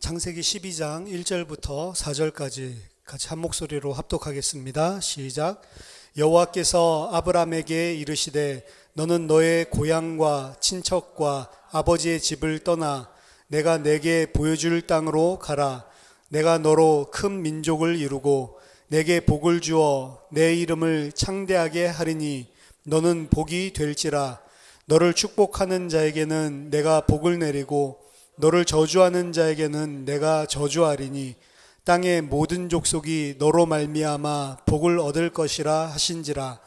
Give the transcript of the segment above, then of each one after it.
창세기 12장 1절부터 4절까지 같이 한 목소리로 합독하겠습니다. 시작. 여호와께서 아브라함에게 이르시되 너는 너의 고향과 친척과 아버지의 집을 떠나 내가 내게 보여줄 땅으로 가라. 내가 너로 큰 민족을 이루고 내게 복을 주어 내 이름을 창대하게 하리니 너는 복이 될지라. 너를 축복하는 자에게는 내가 복을 내리고 너를 저주하는 자에게는 내가 저주하리니 땅의 모든 족속이 너로 말미암아 복을 얻을 것이라 하신지라.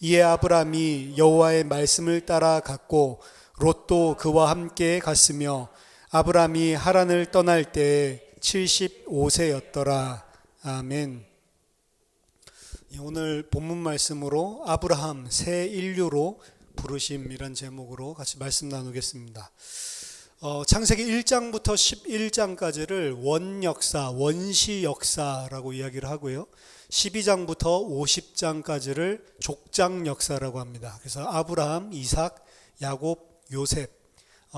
이에 아브라함이 여호와의 말씀을 따라 갔고 롯도 그와 함께 갔으며 아브라함이 하란을 떠날 때에 75세였더라. 아멘. 오늘 본문 말씀으로 아브라함 새 인류로 부르심이란 제목으로 같이 말씀 나누겠습니다. 창세기 1장부터 11장까지를 원역사, 원시역사라고 이야기를 하고요. 12장부터 50장까지를 족장역사라고 합니다. 그래서 아브라함, 이삭, 야곱, 요셉.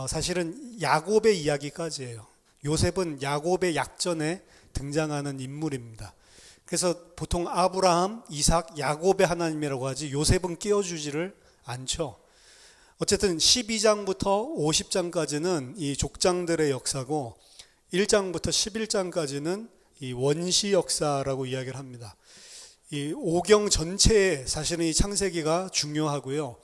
사실은 야곱의 이야기까지예요. 요셉은 야곱의 약전에 등장하는 인물입니다. 그래서 보통 아브라함, 이삭, 야곱의 하나님이라고 하지 요셉은 끼워주지를 않죠. 어쨌든 12장부터 50장까지는 이 족장들의 역사고 1장부터 11장까지는 이 원시 역사라고 이야기를 합니다. 이 오경 전체에 사실은 이 창세기가 중요하고요.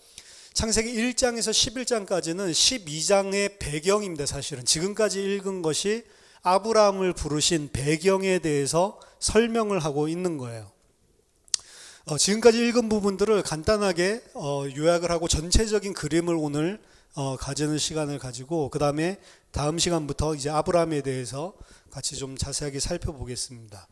창세기 1장에서 11장까지는 12장의 배경입니다. 사실은 지금까지 읽은 것이 아브라함을 부르신 배경에 대해서 설명을 하고 있는 거예요. 지금까지 읽은 부분들을 간단하게 요약을 하고 전체적인 그림을 오늘 가지는 시간을 가지고 그 다음에 다음 시간부터 이제 아브라함에 대해서 같이 좀 자세하게 살펴보겠습니다.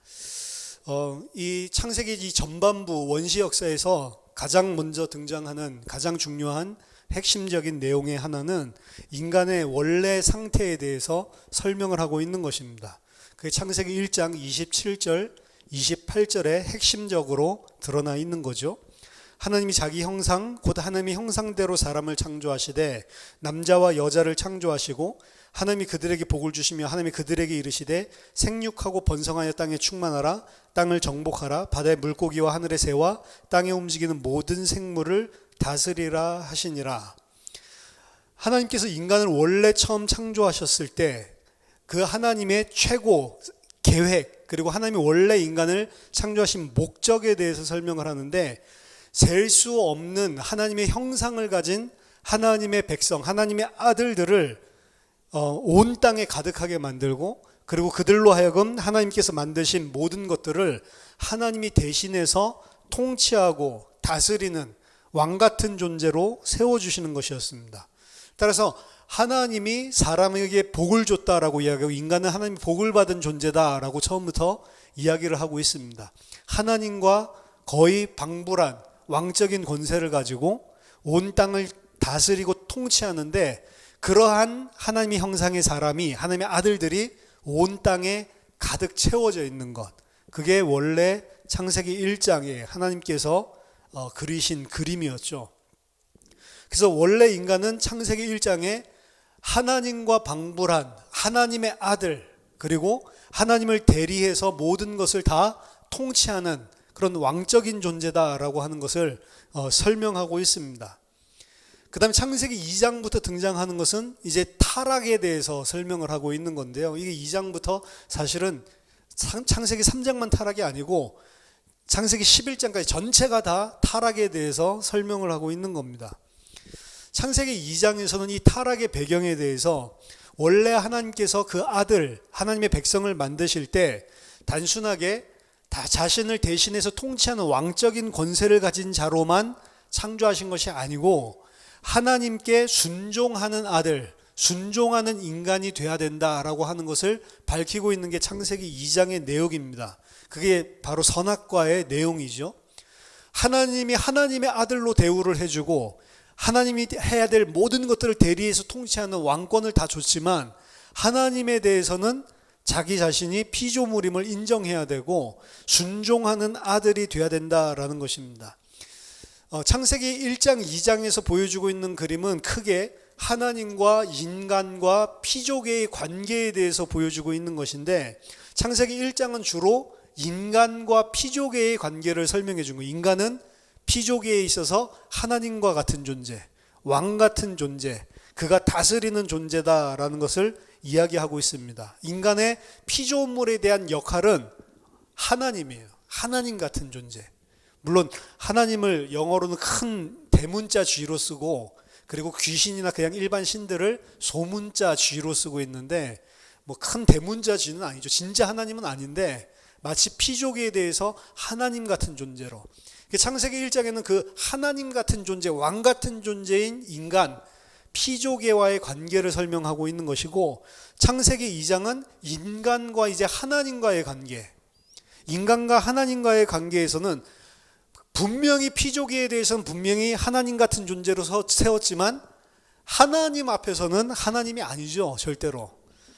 이 창세기 이 전반부 원시 역사에서 가장 먼저 등장하는 가장 중요한 핵심적인 내용의 하나는 인간의 원래 상태에 대해서 설명을 하고 있는 것입니다. 그게 창세기 1장 27절 28절에 핵심적으로 드러나 있는 거죠. 하나님이 자기 형상 곧 하나님의 형상대로 사람을 창조하시되 남자와 여자를 창조하시고 하나님이 그들에게 복을 주시며 하나님이 그들에게 이르시되 생육하고 번성하여 땅에 충만하라. 땅을 정복하라. 바다의 물고기와 하늘의 새와 땅에 움직이는 모든 생물을 다스리라 하시니라. 하나님께서 인간을 원래 처음 창조하셨을 때 그 하나님의 최고 계획 그리고 하나님이 원래 인간을 창조하신 목적에 대해서 설명을 하는데 셀 수 없는 하나님의 형상을 가진 하나님의 백성, 하나님의 아들들을 온 땅에 가득하게 만들고 그리고 그들로 하여금 하나님께서 만드신 모든 것들을 하나님이 대신해서 통치하고 다스리는 왕 같은 존재로 세워주시는 것이었습니다. 따라서 하나님이 사람에게 복을 줬다라고 이야기하고 인간은 하나님이 복을 받은 존재다라고 처음부터 이야기를 하고 있습니다. 하나님과 거의 방불한 왕적인 권세를 가지고 온 땅을 다스리고 통치하는데 그러한 하나님의 형상의 사람이 하나님의 아들들이 온 땅에 가득 채워져 있는 것, 그게 원래 창세기 1장에 하나님께서 그리신 그림이었죠. 그래서 원래 인간은 창세기 1장에 하나님과 방불한 하나님의 아들 그리고 하나님을 대리해서 모든 것을 다 통치하는 그런 왕적인 존재다라고 하는 것을 설명하고 있습니다. 그 다음에 창세기 2장부터 등장하는 것은 이제 타락에 대해서 설명을 하고 있는 건데요. 이게 2장부터 사실은 창세기 3장만 타락이 아니고 창세기 11장까지 전체가 다 타락에 대해서 설명을 하고 있는 겁니다. 창세기 2장에서는 이 타락의 배경에 대해서 원래 하나님께서 그 아들, 하나님의 백성을 만드실 때 단순하게 다 자신을 대신해서 통치하는 왕적인 권세를 가진 자로만 창조하신 것이 아니고 하나님께 순종하는 아들, 순종하는 인간이 돼야 된다라고 하는 것을 밝히고 있는 게 창세기 2장의 내용입니다. 그게 바로 선악과의 내용이죠. 하나님이 하나님의 아들로 대우를 해주고 하나님이 해야 될 모든 것들을 대리해서 통치하는 왕권을 다 줬지만 하나님에 대해서는 자기 자신이 피조물임을 인정해야 되고 순종하는 아들이 돼야 된다라는 것입니다. 창세기 1장, 2장에서 보여주고 있는 그림은 크게 하나님과 인간과 피조계의 관계에 대해서 보여주고 있는 것인데, 창세기 1장은 주로 인간과 피조계의 관계를 설명해 준 거예요. 인간은 피조계에 있어서 하나님과 같은 존재, 왕 같은 존재, 그가 다스리는 존재다라는 것을 이야기하고 있습니다. 인간의 피조물에 대한 역할은 하나님이에요. 하나님 같은 존재. 물론 하나님을 영어로는 큰 대문자 G로 쓰고, 그리고 귀신이나 그냥 일반 신들을 소문자 G로 쓰고 있는데, 뭐 큰 대문자 G는 아니죠. 진짜 하나님은 아닌데 마치 피조계에 대해서 하나님 같은 존재로, 창세기 1장에는 그 하나님 같은 존재, 왕 같은 존재인 인간, 피조계와의 관계를 설명하고 있는 것이고, 창세기 2장은 인간과 이제 하나님과의 관계, 인간과 하나님과의 관계에서는 분명히 피조계에 대해서는 분명히 하나님 같은 존재로 세웠지만 하나님 앞에서는 하나님이 아니죠. 절대로.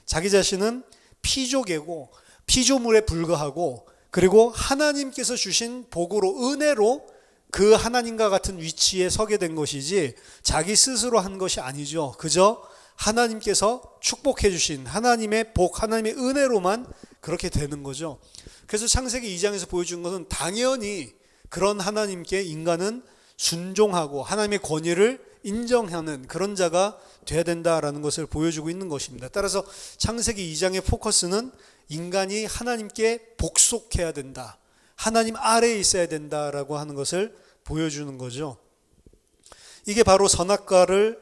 자기 자신은 피조계고 피조물에 불과하고, 그리고 하나님께서 주신 복으로, 은혜로 그 하나님과 같은 위치에 서게 된 것이지 자기 스스로 한 것이 아니죠. 그저 하나님께서 축복해 주신 하나님의 복, 하나님의 은혜로만 그렇게 되는 거죠. 그래서 창세기 2장에서 보여준 것은 당연히 그런 하나님께 인간은 순종하고 하나님의 권위를 인정하는 그런 자가 돼야 된다라는 것을 보여주고 있는 것입니다. 따라서 창세기 2장의 포커스는 인간이 하나님께 복속해야 된다, 하나님 아래에 있어야 된다라고 하는 것을 보여주는 거죠. 이게 바로 선과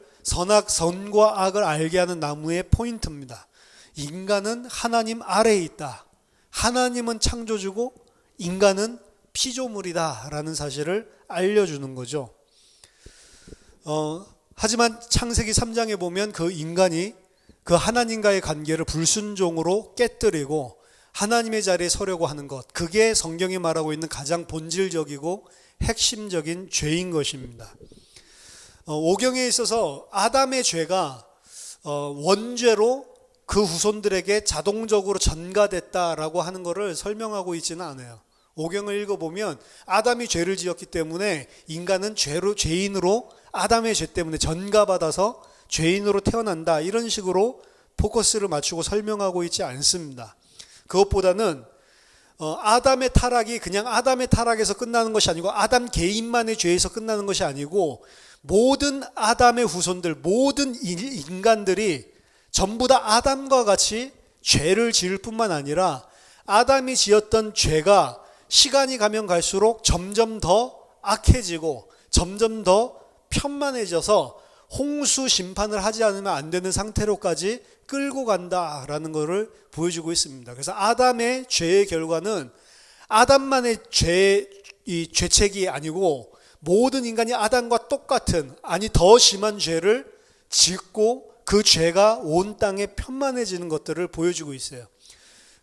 악을 알게 하는 나무의 포인트입니다. 인간은 하나님 아래에 있다. 하나님은 창조주고 인간은 피조물이다 라는 사실을 알려주는 거죠. 하지만 창세기 3장에 보면 그 인간이 그 하나님과의 관계를 불순종으로 깨뜨리고 하나님의 자리에 서려고 하는 것, 그게 성경이 말하고 있는 가장 본질적이고 핵심적인 죄인 것입니다. 오경에 있어서 아담의 죄가 원죄로 그 후손들에게 자동적으로 전가됐다라고 하는 것을 설명하고 있지는 않아요. 오경을 읽어보면 아담이 죄를 지었기 때문에 인간은 죄인으로 아담의 죄 때문에 전가받아서 죄인으로 태어난다, 이런 식으로 포커스를 맞추고 설명하고 있지 않습니다. 그것보다는 아담의 타락이 그냥 아담의 타락에서 끝나는 것이 아니고 아담 개인만의 죄에서 끝나는 것이 아니고 모든 아담의 후손들, 모든 인간들이 전부 다 아담과 같이 죄를 지을 뿐만 아니라 아담이 지었던 죄가 시간이 가면 갈수록 점점 더 악해지고 점점 더 편만해져서 홍수 심판을 하지 않으면 안 되는 상태로까지 끌고 간다라는 것을 보여주고 있습니다. 그래서 아담의 죄의 결과는 아담만의 죄책이 아니고 모든 인간이 아담과 똑같은, 아니 더 심한 죄를 짓고 그 죄가 온 땅에 편만해지는 것들을 보여주고 있어요.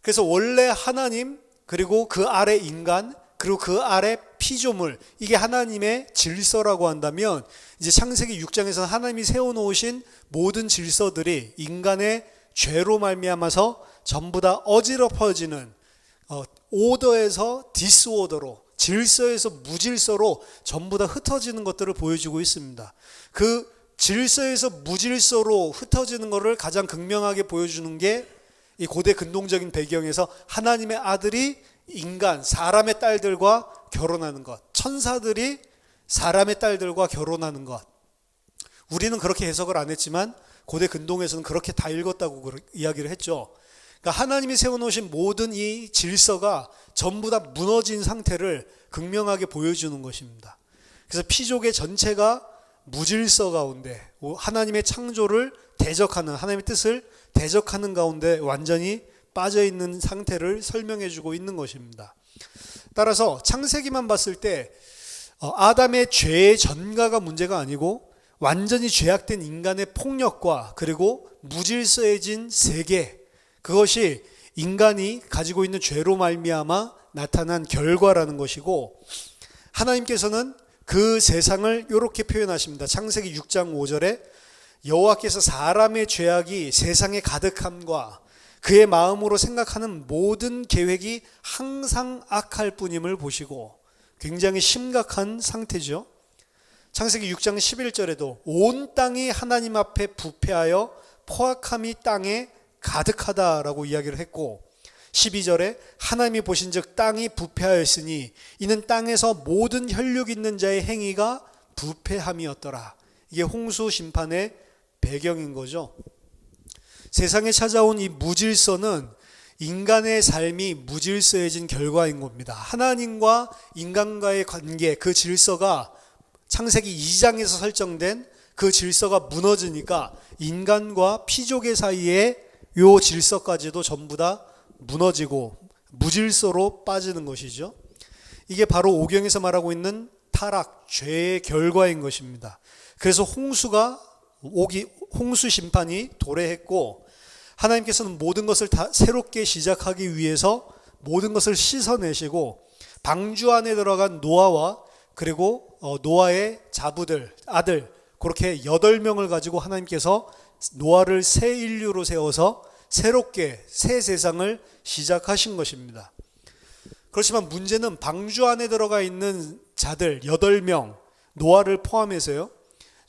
그래서 원래 하나님, 그리고 그 아래 인간, 그리고 그 아래 피조물, 이게 하나님의 질서라고 한다면, 이제 창세기 6장에서는 하나님이 세워놓으신 모든 질서들이 인간의 죄로 말미암아서 전부 다 어지럽혀지는, 오더에서 디스오더로, 질서에서 무질서로 전부 다 흩어지는 것들을 보여주고 있습니다. 그 질서에서 무질서로 흩어지는 것을 가장 극명하게 보여주는 게 이 고대 근동적인 배경에서 하나님의 아들이 인간, 사람의 딸들과 결혼하는 것, 천사들이 사람의 딸들과 결혼하는 것. 우리는 그렇게 해석을 안 했지만 고대 근동에서는 그렇게 다 읽었다고 이야기를 했죠. 그러니까 하나님이 세워놓으신 모든 이 질서가 전부 다 무너진 상태를 극명하게 보여주는 것입니다. 그래서 피조계 전체가 무질서 가운데 하나님의 창조를 대적하는, 하나님의 뜻을 대적하는 가운데 완전히 빠져있는 상태를 설명해주고 있는 것입니다. 따라서 창세기만 봤을 때 아담의 죄의 전가가 문제가 아니고 완전히 죄악된 인간의 폭력과 그리고 무질서해진 세계, 그것이 인간이 가지고 있는 죄로 말미암아 나타난 결과라는 것이고, 하나님께서는 그 세상을 이렇게 표현하십니다. 창세기 6장 5절에 여호와께서 사람의 죄악이 세상에 가득함과 그의 마음으로 생각하는 모든 계획이 항상 악할 뿐임을 보시고, 굉장히 심각한 상태죠. 창세기 6장 11절에도 온 땅이 하나님 앞에 부패하여 포악함이 땅에 가득하다라고 이야기를 했고, 12절에 하나님이 보신즉 땅이 부패하였으니 이는 땅에서 모든 혈육 있는 자의 행위가 부패함이었더라. 이게 홍수 심판의 배경인 거죠. 세상에 찾아온 이 무질서는 인간의 삶이 무질서해진 결과인 겁니다. 하나님과 인간과의 관계, 그 질서가 창세기 2장에서 설정된 그 질서가 무너지니까 인간과 피조개 사이의 요 질서까지도 전부 다 무너지고 무질서로 빠지는 것이죠. 이게 바로 오경에서 말하고 있는 타락, 죄의 결과인 것입니다. 그래서 홍수 심판이 도래했고, 하나님께서는 모든 것을 다 새롭게 시작하기 위해서 모든 것을 씻어내시고 방주 안에 들어간 노아와 그리고 노아의 자부들, 아들, 그렇게 8명을 가지고 하나님께서 노아를 새 인류로 세워서 새롭게 새 세상을 시작하신 것입니다. 그렇지만 문제는 방주 안에 들어가 있는 자들 8명, 노아를 포함해서요.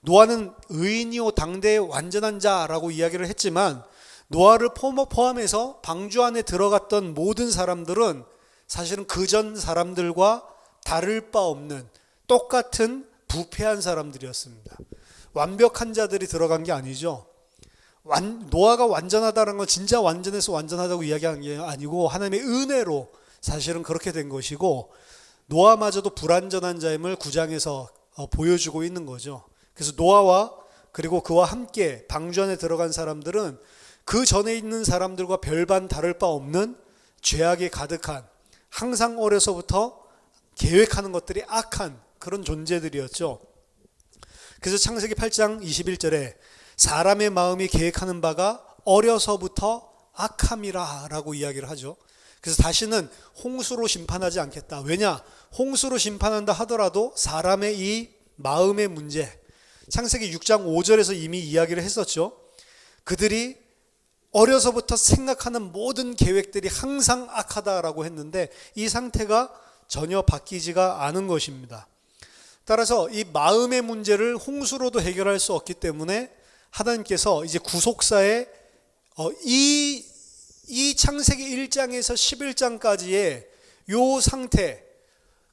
노아는 의인이요 당대의 완전한 자라고 이야기를 했지만, 노아를 포함해서 방주 안에 들어갔던 모든 사람들은 사실은 그전 사람들과 다를 바 없는 똑같은 부패한 사람들이었습니다. 완벽한 자들이 들어간 게 아니죠. 노아가 완전하다는 건 진짜 완전해서 완전하다고 이야기하는 게 아니고 하나님의 은혜로 사실은 그렇게 된 것이고, 노아마저도 불완전한 자임을 9장에서 보여주고 있는 거죠. 그래서 노아와 그리고 그와 함께 방주 안에 들어간 사람들은 그 전에 있는 사람들과 별반 다를 바 없는 죄악이 가득한, 항상 어려서부터 계획하는 것들이 악한 그런 존재들이었죠. 그래서 창세기 8장 21절에 사람의 마음이 계획하는 바가 어려서부터 악함이라 라고 이야기를 하죠. 그래서 다시는 홍수로 심판하지 않겠다. 왜냐? 홍수로 심판한다 하더라도 사람의 이 마음의 문제, 창세기 6장 5절에서 이미 이야기를 했었죠. 그들이 어려서부터 생각하는 모든 계획들이 항상 악하다라고 했는데 이 상태가 전혀 바뀌지가 않은 것입니다. 따라서 이 마음의 문제를 홍수로도 해결할 수 없기 때문에 하나님께서 이제 구속사에 이 창세기 1장에서 11장까지의 요 상태,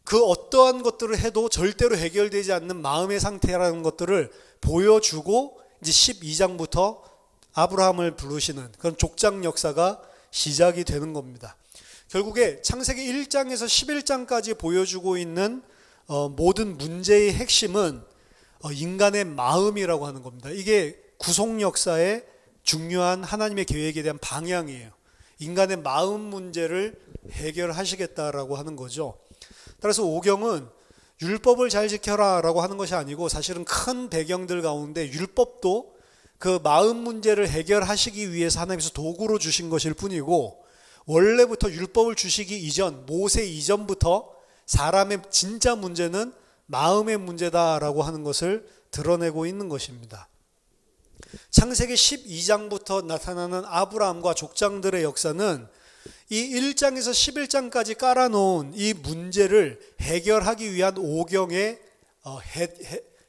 그 어떠한 것들을 해도 절대로 해결되지 않는 마음의 상태라는 것들을 보여주고 이제 12장부터 아브라함을 부르시는 그런 족장 역사가 시작이 되는 겁니다. 결국에 창세기 1장에서 11장까지 보여주고 있는 모든 문제의 핵심은 인간의 마음이라고 하는 겁니다. 이게 구속 역사의 중요한 하나님의 계획에 대한 방향이에요. 인간의 마음 문제를 해결하시겠다라고 하는 거죠. 따라서 오경은 율법을 잘 지켜라 라고 하는 것이 아니고, 사실은 큰 배경들 가운데 율법도 그 마음 문제를 해결하시기 위해서 하나님께서 도구로 주신 것일 뿐이고, 원래부터 율법을 주시기 이전, 모세 이전부터 사람의 진짜 문제는 마음의 문제다라고 하는 것을 드러내고 있는 것입니다. 창세기 12장부터 나타나는 아브라함과 족장들의 역사는 이 1장에서 11장까지 깔아놓은 이 문제를 해결하기 위한 오경의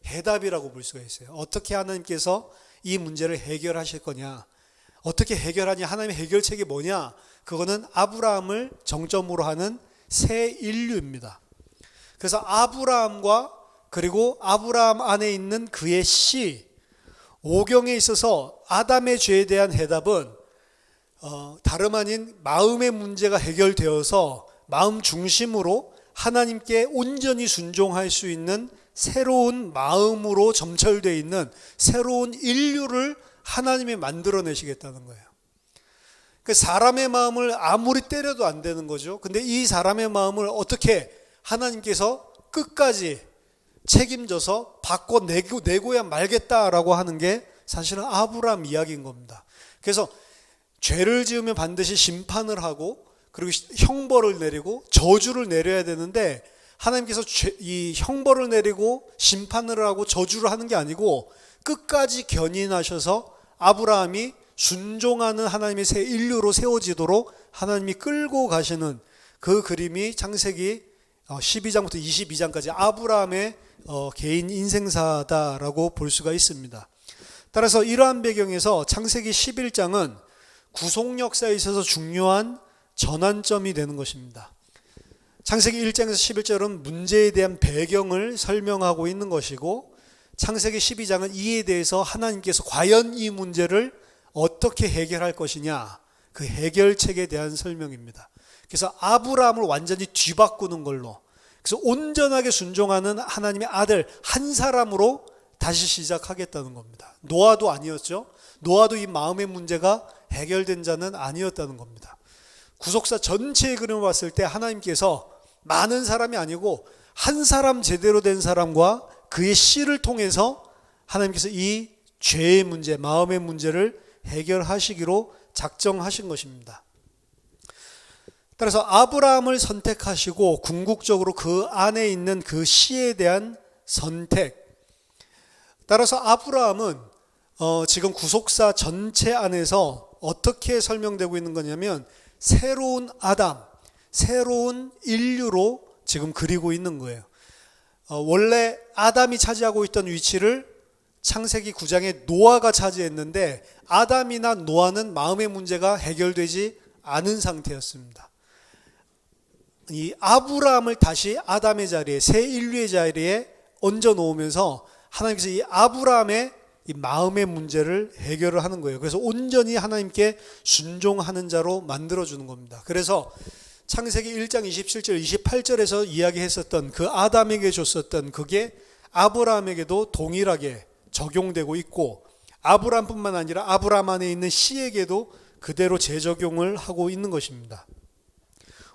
해답이라고 볼 수가 있어요. 어떻게 하나님께서 이 문제를 해결하실 거냐, 어떻게 해결하냐, 하나님의 해결책이 뭐냐, 그거는 아브라함을 정점으로 하는 새 인류입니다. 그래서 아브라함과 그리고 아브라함 안에 있는 그의 씨, 오경에 있어서 아담의 죄에 대한 해답은 다름 아닌 마음의 문제가 해결되어서 마음 중심으로 하나님께 온전히 순종할 수 있는 새로운 마음으로 점철되어 있는 새로운 인류를 하나님이 만들어내시겠다는 거예요. 그 사람의 마음을 아무리 때려도 안 되는 거죠. 근데 이 사람의 마음을 어떻게 하나님께서 끝까지 책임져서 바꿔내고야 말겠다라고 하는 게 사실은 아브라함 이야기인 겁니다. 그래서 죄를 지으면 반드시 심판을 하고 그리고 형벌을 내리고 저주를 내려야 되는데, 하나님께서 이 형벌을 내리고 심판을 하고 저주를 하는 게 아니고 끝까지 견인하셔서 아브라함이 순종하는 하나님의 새 인류로 세워지도록 하나님이 끌고 가시는 그 그림이 창세기 12장부터 22장까지 아브라함의 개인 인생사다라고 볼 수가 있습니다. 따라서 이러한 배경에서 창세기 11장은 구속 역사에 있어서 중요한 전환점이 되는 것입니다. 창세기 1장에서 11절은 문제에 대한 배경을 설명하고 있는 것이고, 창세기 12장은 이에 대해서 하나님께서 과연 이 문제를 어떻게 해결할 것이냐, 그 해결책에 대한 설명입니다. 그래서 아브라함을 완전히 뒤바꾸는 걸로, 그래서 온전하게 순종하는 하나님의 아들 한 사람으로 다시 시작하겠다는 겁니다. 노아도 아니었죠. 노아도 이 마음의 문제가 해결된 자는 아니었다는 겁니다. 구속사 전체의 그림을 봤을 때 하나님께서 많은 사람이 아니고 한 사람, 제대로 된 사람과 그의 씨를 통해서 하나님께서 이 죄의 문제, 마음의 문제를 해결하시기로 작정하신 것입니다. 따라서 아브라함을 선택하시고 궁극적으로 그 안에 있는 그 씨에 대한 선택, 따라서 아브라함은 지금 구속사 전체 안에서 어떻게 설명되고 있는 거냐면 새로운 아담, 새로운 인류로 지금 그리고 있는 거예요. 원래 아담이 차지하고 있던 위치를 창세기 9장에 노아가 차지했는데, 아담이나 노아는 마음의 문제가 해결되지 않은 상태였습니다. 이 아브라함을 다시 아담의 자리에, 새 인류의 자리에 얹어 놓으면서 하나님께서 이 아브라함의 이 마음의 문제를 해결을 하는 거예요. 그래서 온전히 하나님께 순종하는 자로 만들어주는 겁니다. 그래서 창세기 1장 27절 28절에서 이야기했었던 그 아담에게 줬었던 그게 아브라함에게도 동일하게 적용되고 있고, 아브라함뿐만 아니라 아브라함 안에 있는 씨에게도 그대로 재적용을 하고 있는 것입니다.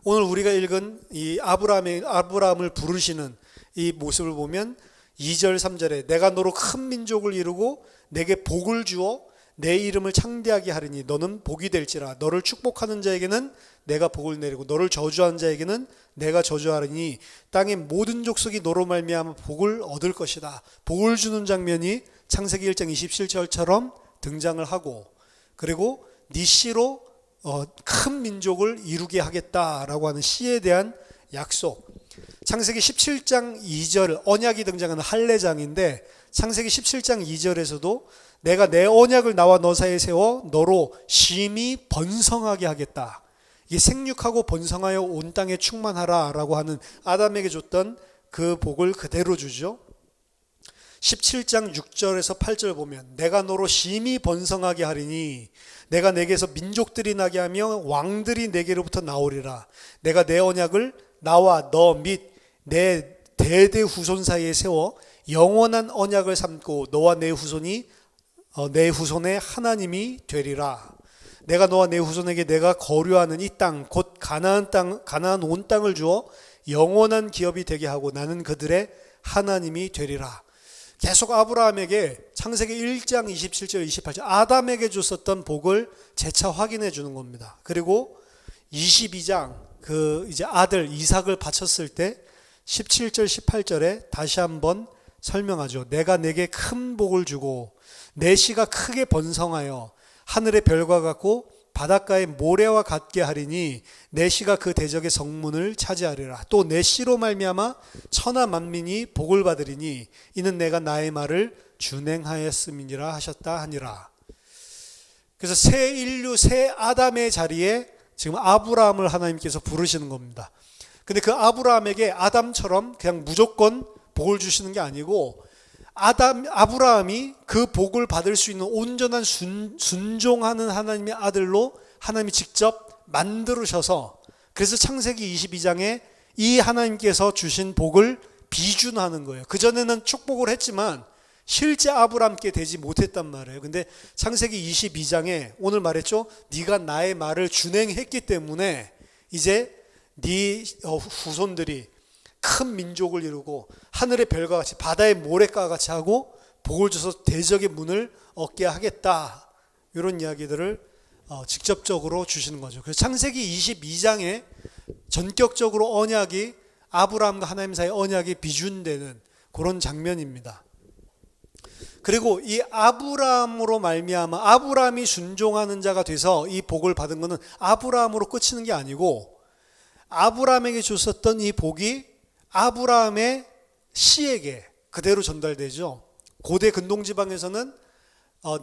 오늘 우리가 읽은 이 아브라함을 부르시는 이 모습을 보면 2절 3절에 내가 너로 큰 민족을 이루고 내게 복을 주어 내 이름을 창대하게 하리니 너는 복이 될지라. 너를 축복하는 자에게는 내가 복을 내리고 너를 저주하는 자에게는 내가 저주하리니 땅의 모든 족속이 너로 말미암아 복을 얻을 것이다. 복을 주는 장면이 창세기 1장 27절처럼 등장을 하고, 그리고 네 씨로 큰 민족을 이루게 하겠다라고 하는 씨에 대한 약속. 창세기 17장 2절 언약이 등장하는 할례장인데, 창세기 17장 2절에서도 내가 내 언약을 나와 너 사이에 세워 너로 심히 번성하게 하겠다. 이게 생육하고 번성하여 온 땅에 충만하라 라고 하는 아담에게 줬던 그 복을 그대로 주죠. 17장 6절에서 8절 보면 내가 너로 심히 번성하게 하리니 내가 내게서 민족들이 나게 하며 왕들이 내게로부터 나오리라. 내가 내 언약을 나와 너 및 내 대대 후손 사이에 세워 영원한 언약을 삼고 너와 내 후손이 내 후손의 하나님이 되리라. 내가 너와 내 후손에게 내가 거류하는 이 땅 곧 가나안 온 땅을 주어 영원한 기업이 되게 하고 나는 그들의 하나님이 되리라. 계속 아브라함에게 창세기 1장 27절 28절 아담에게 줬었던 복을 재차 확인해 주는 겁니다. 그리고 22장 그 이제 아들 이삭을 바쳤을 때 17절 18절에 다시 한번 설명하죠. 내가 내게 큰 복을 주고 내 씨가 크게 번성하여 하늘의 별과 같고 바닷가의 모래와 같게 하리니 내 씨가 그 대적의 성문을 차지하리라. 또 내 씨로 말미암아 천하 만민이 복을 받으리니 이는 내가 나의 말을 준행하였음이니라 하셨다 하니라. 그래서 새 인류 새 아담의 자리에 지금 아브라함을 하나님께서 부르시는 겁니다. 근데 그 아브라함에게 아담처럼 그냥 무조건 복을 주시는 게 아니고 아브라함이 그 복을 받을 수 있는 온전한 순종하는 하나님의 아들로 하나님이 직접 만들으셔서, 그래서 창세기 22장에 이 하나님께서 주신 복을 비준하는 거예요. 그전에는 축복을 했지만 실제 아브라함께 되지 못했단 말이에요. 근데 창세기 22장에 오늘 말했죠. 네가 나의 말을 준행했기 때문에 이제 네 후손들이 큰 민족을 이루고 하늘의 별과 같이 바다의 모래과 같이 하고 복을 줘서 대적의 문을 얻게 하겠다. 이런 이야기들을 직접적으로 주시는 거죠. 그래서 창세기 22장에 전격적으로 언약이 아브라함과 하나님 사이의 언약이 비준되는 그런 장면입니다. 그리고 이 아브라함으로 말미암아 아브라함이 순종하는 자가 돼서 이 복을 받은 것은 아브라함으로 끝이는 게 아니고 아브라함에게 줬었던 이 복이 아브라함의 씨에게 그대로 전달되죠. 고대 근동지방에서는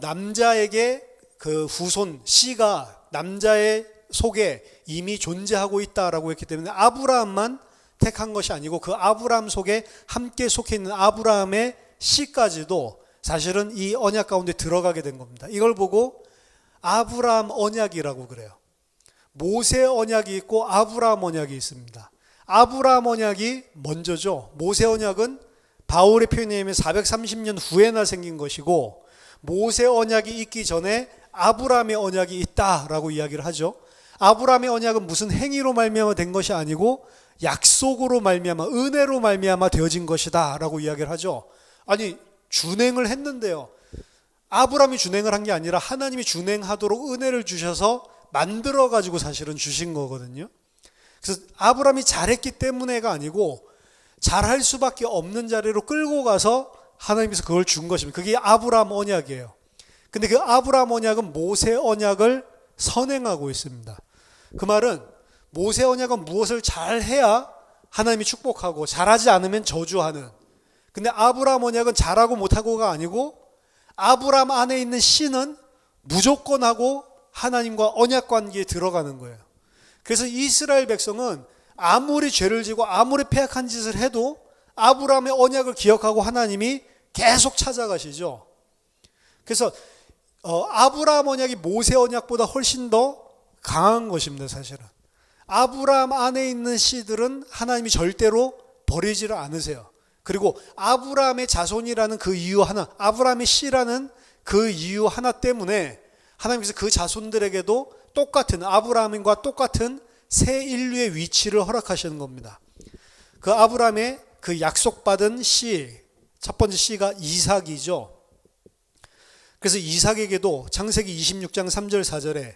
남자에게 그 후손 씨가 남자의 속에 이미 존재하고 있다라고 했기 때문에 아브라함만 택한 것이 아니고 그 아브라함 속에 함께 속해 있는 아브라함의 씨까지도 사실은 이 언약 가운데 들어가게 된 겁니다. 이걸 보고 아브라함 언약이라고 그래요. 모세 언약이 있고 아브라함 언약이 있습니다. 아브라함 언약이 먼저죠. 모세 언약은 바울의 표현에 의하면 430년 후에나 생긴 것이고 모세 언약이 있기 전에 아브라함의 언약이 있다라고 이야기를 하죠. 아브라함의 언약은 무슨 행위로 말미암아 된 것이 아니고 약속으로 말미암아 은혜로 말미암아 되어진 것이다라고 이야기를 하죠. 아니 준행을 했는데요. 아브라함이 준행을 한 게 아니라 하나님이 준행하도록 은혜를 주셔서 만들어 가지고 사실은 주신 거거든요. 그래서 아브라함이 잘했기 때문에가 아니고 잘할 수밖에 없는 자리로 끌고 가서 하나님께서 그걸 준 것입니다. 그게 아브라함 언약이에요. 근데 그 아브라함 언약은 모세 언약을 선행하고 있습니다. 그 말은 모세 언약은 무엇을 잘해야 하나님이 축복하고 잘하지 않으면 저주하는. 근데 아브라함 언약은 잘하고 못하고가 아니고 아브라함 안에 있는 씨는 무조건 하고 하나님과 언약 관계에 들어가는 거예요. 그래서 이스라엘 백성은 아무리 죄를 지고 아무리 패악한 짓을 해도 아브라함의 언약을 기억하고 하나님이 계속 찾아가시죠. 그래서 아브라함 언약이 모세 언약보다 훨씬 더 강한 것입니다. 사실은 아브라함 안에 있는 씨들은 하나님이 절대로 버리지를 않으세요. 그리고 아브라함의 자손이라는 그 이유 하나, 아브라함의 씨라는 그 이유 하나 때문에 하나님께서 그 자손들에게도 똑같은 아브라함과 똑같은 새 인류의 위치를 허락하시는 겁니다. 그 아브라함의 그 약속받은 씨, 첫 번째 씨가 이삭이죠. 그래서 이삭에게도 창세기 26장 3절 4절에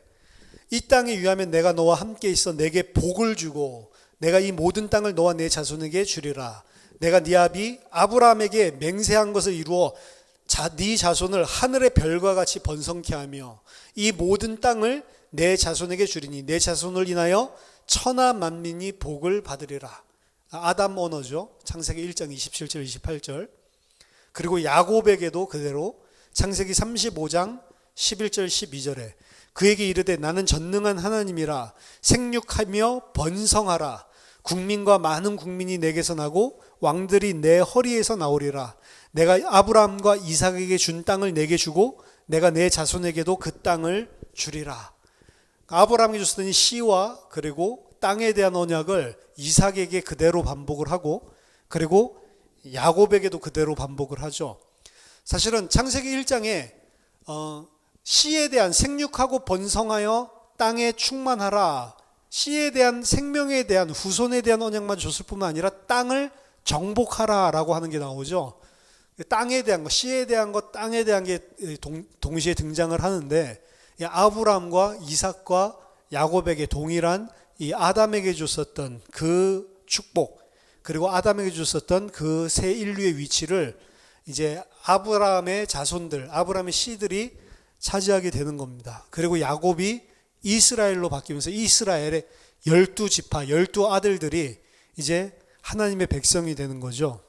이 땅에 위하면 내가 너와 함께 있어 내게 복을 주고 내가 이 모든 땅을 너와 내 자손에게 주리라. 내가 네 아비 아브라함에게 맹세한 것을 이루어 네 자손을 하늘의 별과 같이 번성케 하며 이 모든 땅을 내 자손에게 주리니 내 자손을 인하여 천하 만민이 복을 받으리라. 아담 언어죠. 창세기 1장 27절 28절. 그리고 야곱에게도 그대로 창세기 35장 11절 12절에 그에게 이르되 나는 전능한 하나님이라 생육하며 번성하라. 국민과 많은 국민이 내게서 나고 왕들이 내 허리에서 나오리라. 내가 아브라함과 이삭에게 준 땅을 내게 주고 내가 내 자손에게도 그 땅을 주리라. 아브라함에게 줬더니 씨와 그리고 땅에 대한 언약을 이삭에게 그대로 반복을 하고 그리고 야곱에게도 그대로 반복을 하죠. 사실은 창세기 1장에 씨에 대한 생육하고 번성하여 땅에 충만하라. 씨에 대한 생명에 대한 후손에 대한 언약만 줬을 뿐만 아니라 땅을 정복하라라고 하는 게 나오죠. 땅에 대한 것, 씨에 대한 것, 땅에 대한 게 동시에 등장을 하는데 아브라함과 이삭과 야곱에게 동일한 이 아담에게 줬었던 그 축복 그리고 아담에게 줬었던 그 새 인류의 위치를 이제 아브라함의 자손들, 아브라함의 씨들이 차지하게 되는 겁니다. 그리고 야곱이 이스라엘로 바뀌면서 이스라엘의 12지파, 12아들들이 이제 하나님의 백성이 되는 거죠.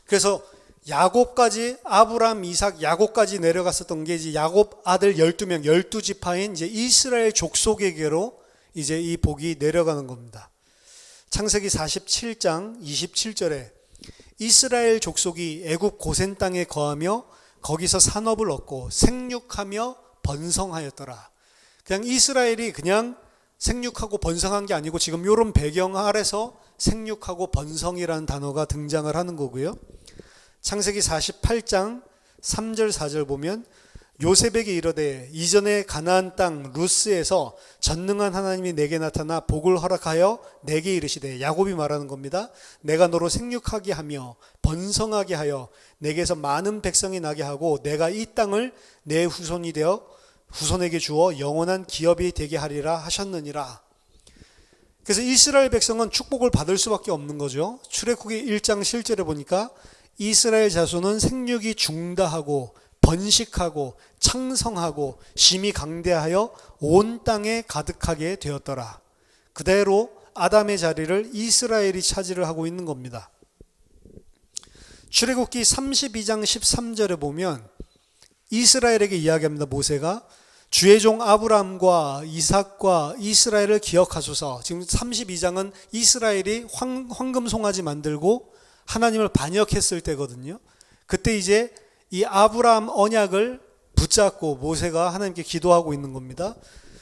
그래서 야곱까지 아브라함, 이삭, 야곱까지 내려갔었던 게 이제 야곱 아들 12명, 12지파인 이제 이스라엘 족속에게로 이제 이 복이 내려가는 겁니다. 창세기 47장 27절에 이스라엘 족속이 애굽 고센 땅에 거하며 거기서 산업을 얻고 생육하며 번성하였더라. 그냥 이스라엘이 그냥 생육하고 번성한 게 아니고 지금 이런 배경 아래서 생육하고 번성이라는 단어가 등장을 하는 거고요. 창세기 48장 3절 4절 보면 요셉에게 이르되 이전에 가나안 땅 루스에서 전능한 하나님이 내게 나타나 복을 허락하여 내게 이르시되 야곱이 말하는 겁니다. 내가 너로 생육하게 하며 번성하게 하여 내게서 많은 백성이 나게 하고 내가 이 땅을 내 후손이 되어 후손에게 주어 영원한 기업이 되게 하리라 하셨느니라. 그래서 이스라엘 백성은 축복을 받을 수밖에 없는 거죠. 출애굽기 1장 7절에 보니까 이스라엘 자손은 생육이 중다하고 번식하고 창성하고 심히 강대하여 온 땅에 가득하게 되었더라. 그대로 아담의 자리를 이스라엘이 차지를 하고 있는 겁니다. 출애굽기 32장 13절에 보면 이스라엘에게 이야기합니다. 모세가 주의 종 아브라함과 이삭과 이스라엘을 기억하소서. 지금 32장은 이스라엘이 황금 송아지 만들고 하나님을 반역했을 때거든요. 그때 이제 이 아브라함 언약을 붙잡고 모세가 하나님께 기도하고 있는 겁니다.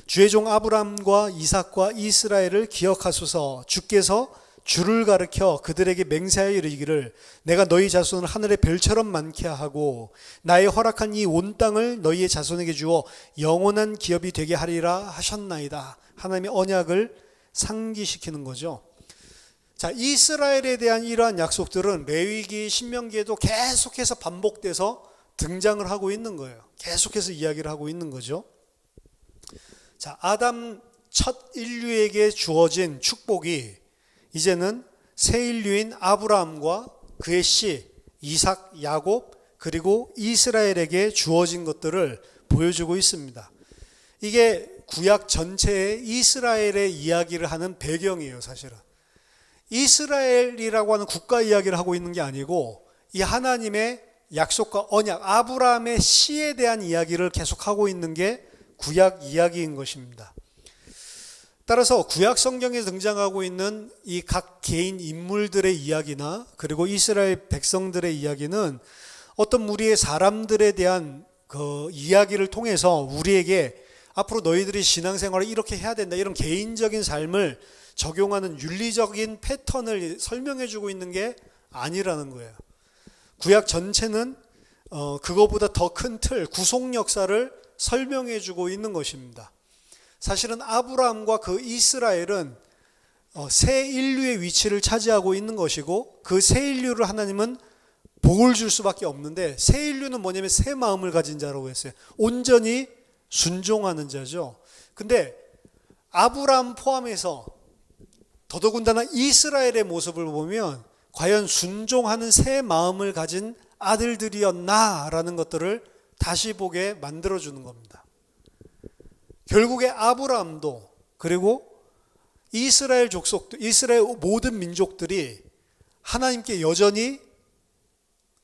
주의 종 아브라함과 이삭과 이스라엘을 기억하소서. 주께서 주를 가르쳐 그들에게 맹세하여 이르기를 내가 너희 자손을 하늘의 별처럼 많게 하고 나의 허락한 이 온 땅을 너희의 자손에게 주어 영원한 기업이 되게 하리라 하셨나이다. 하나님의 언약을 상기시키는 거죠. 자, 이스라엘에 대한 이러한 약속들은 레위기, 신명기에도 계속해서 반복돼서 등장을 하고 있는 거예요. 계속해서 이야기를 하고 있는 거죠. 자, 아담 첫 인류에게 주어진 축복이 이제는 새 인류인 아브라함과 그의 씨 이삭, 야곱 그리고 이스라엘에게 주어진 것들을 보여주고 있습니다. 이게 구약 전체의 이스라엘의 이야기를 하는 배경이에요. 사실은 이스라엘이라고 하는 국가 이야기를 하고 있는 게 아니고 이 하나님의 약속과 언약, 아브라함의 씨에 대한 이야기를 계속하고 있는 게 구약 이야기인 것입니다. 따라서 구약 성경에 등장하고 있는 이 각 개인 인물들의 이야기나 그리고 이스라엘 백성들의 이야기는 어떤 우리의 사람들에 대한 그 이야기를 통해서 우리에게 앞으로 너희들이 신앙생활을 이렇게 해야 된다, 이런 개인적인 삶을 적용하는 윤리적인 패턴을 설명해 주고 있는 게 아니라는 거예요. 구약 전체는 그거보다 더 큰 틀, 구속 역사를 설명해 주고 있는 것입니다. 사실은 아브라함과 그 이스라엘은 새 인류의 위치를 차지하고 있는 것이고 그 새 인류를 하나님은 복을 줄 수밖에 없는데 새 인류는 뭐냐면 새 마음을 가진 자라고 했어요. 온전히 순종하는 자죠. 근데 아브라함 포함해서 더더군다나 이스라엘의 모습을 보면 과연 순종하는 새 마음을 가진 아들들이었나라는 것들을 다시 보게 만들어주는 겁니다. 결국에 아브라함도 그리고 이스라엘 족속도 이스라엘 모든 민족들이 하나님께 여전히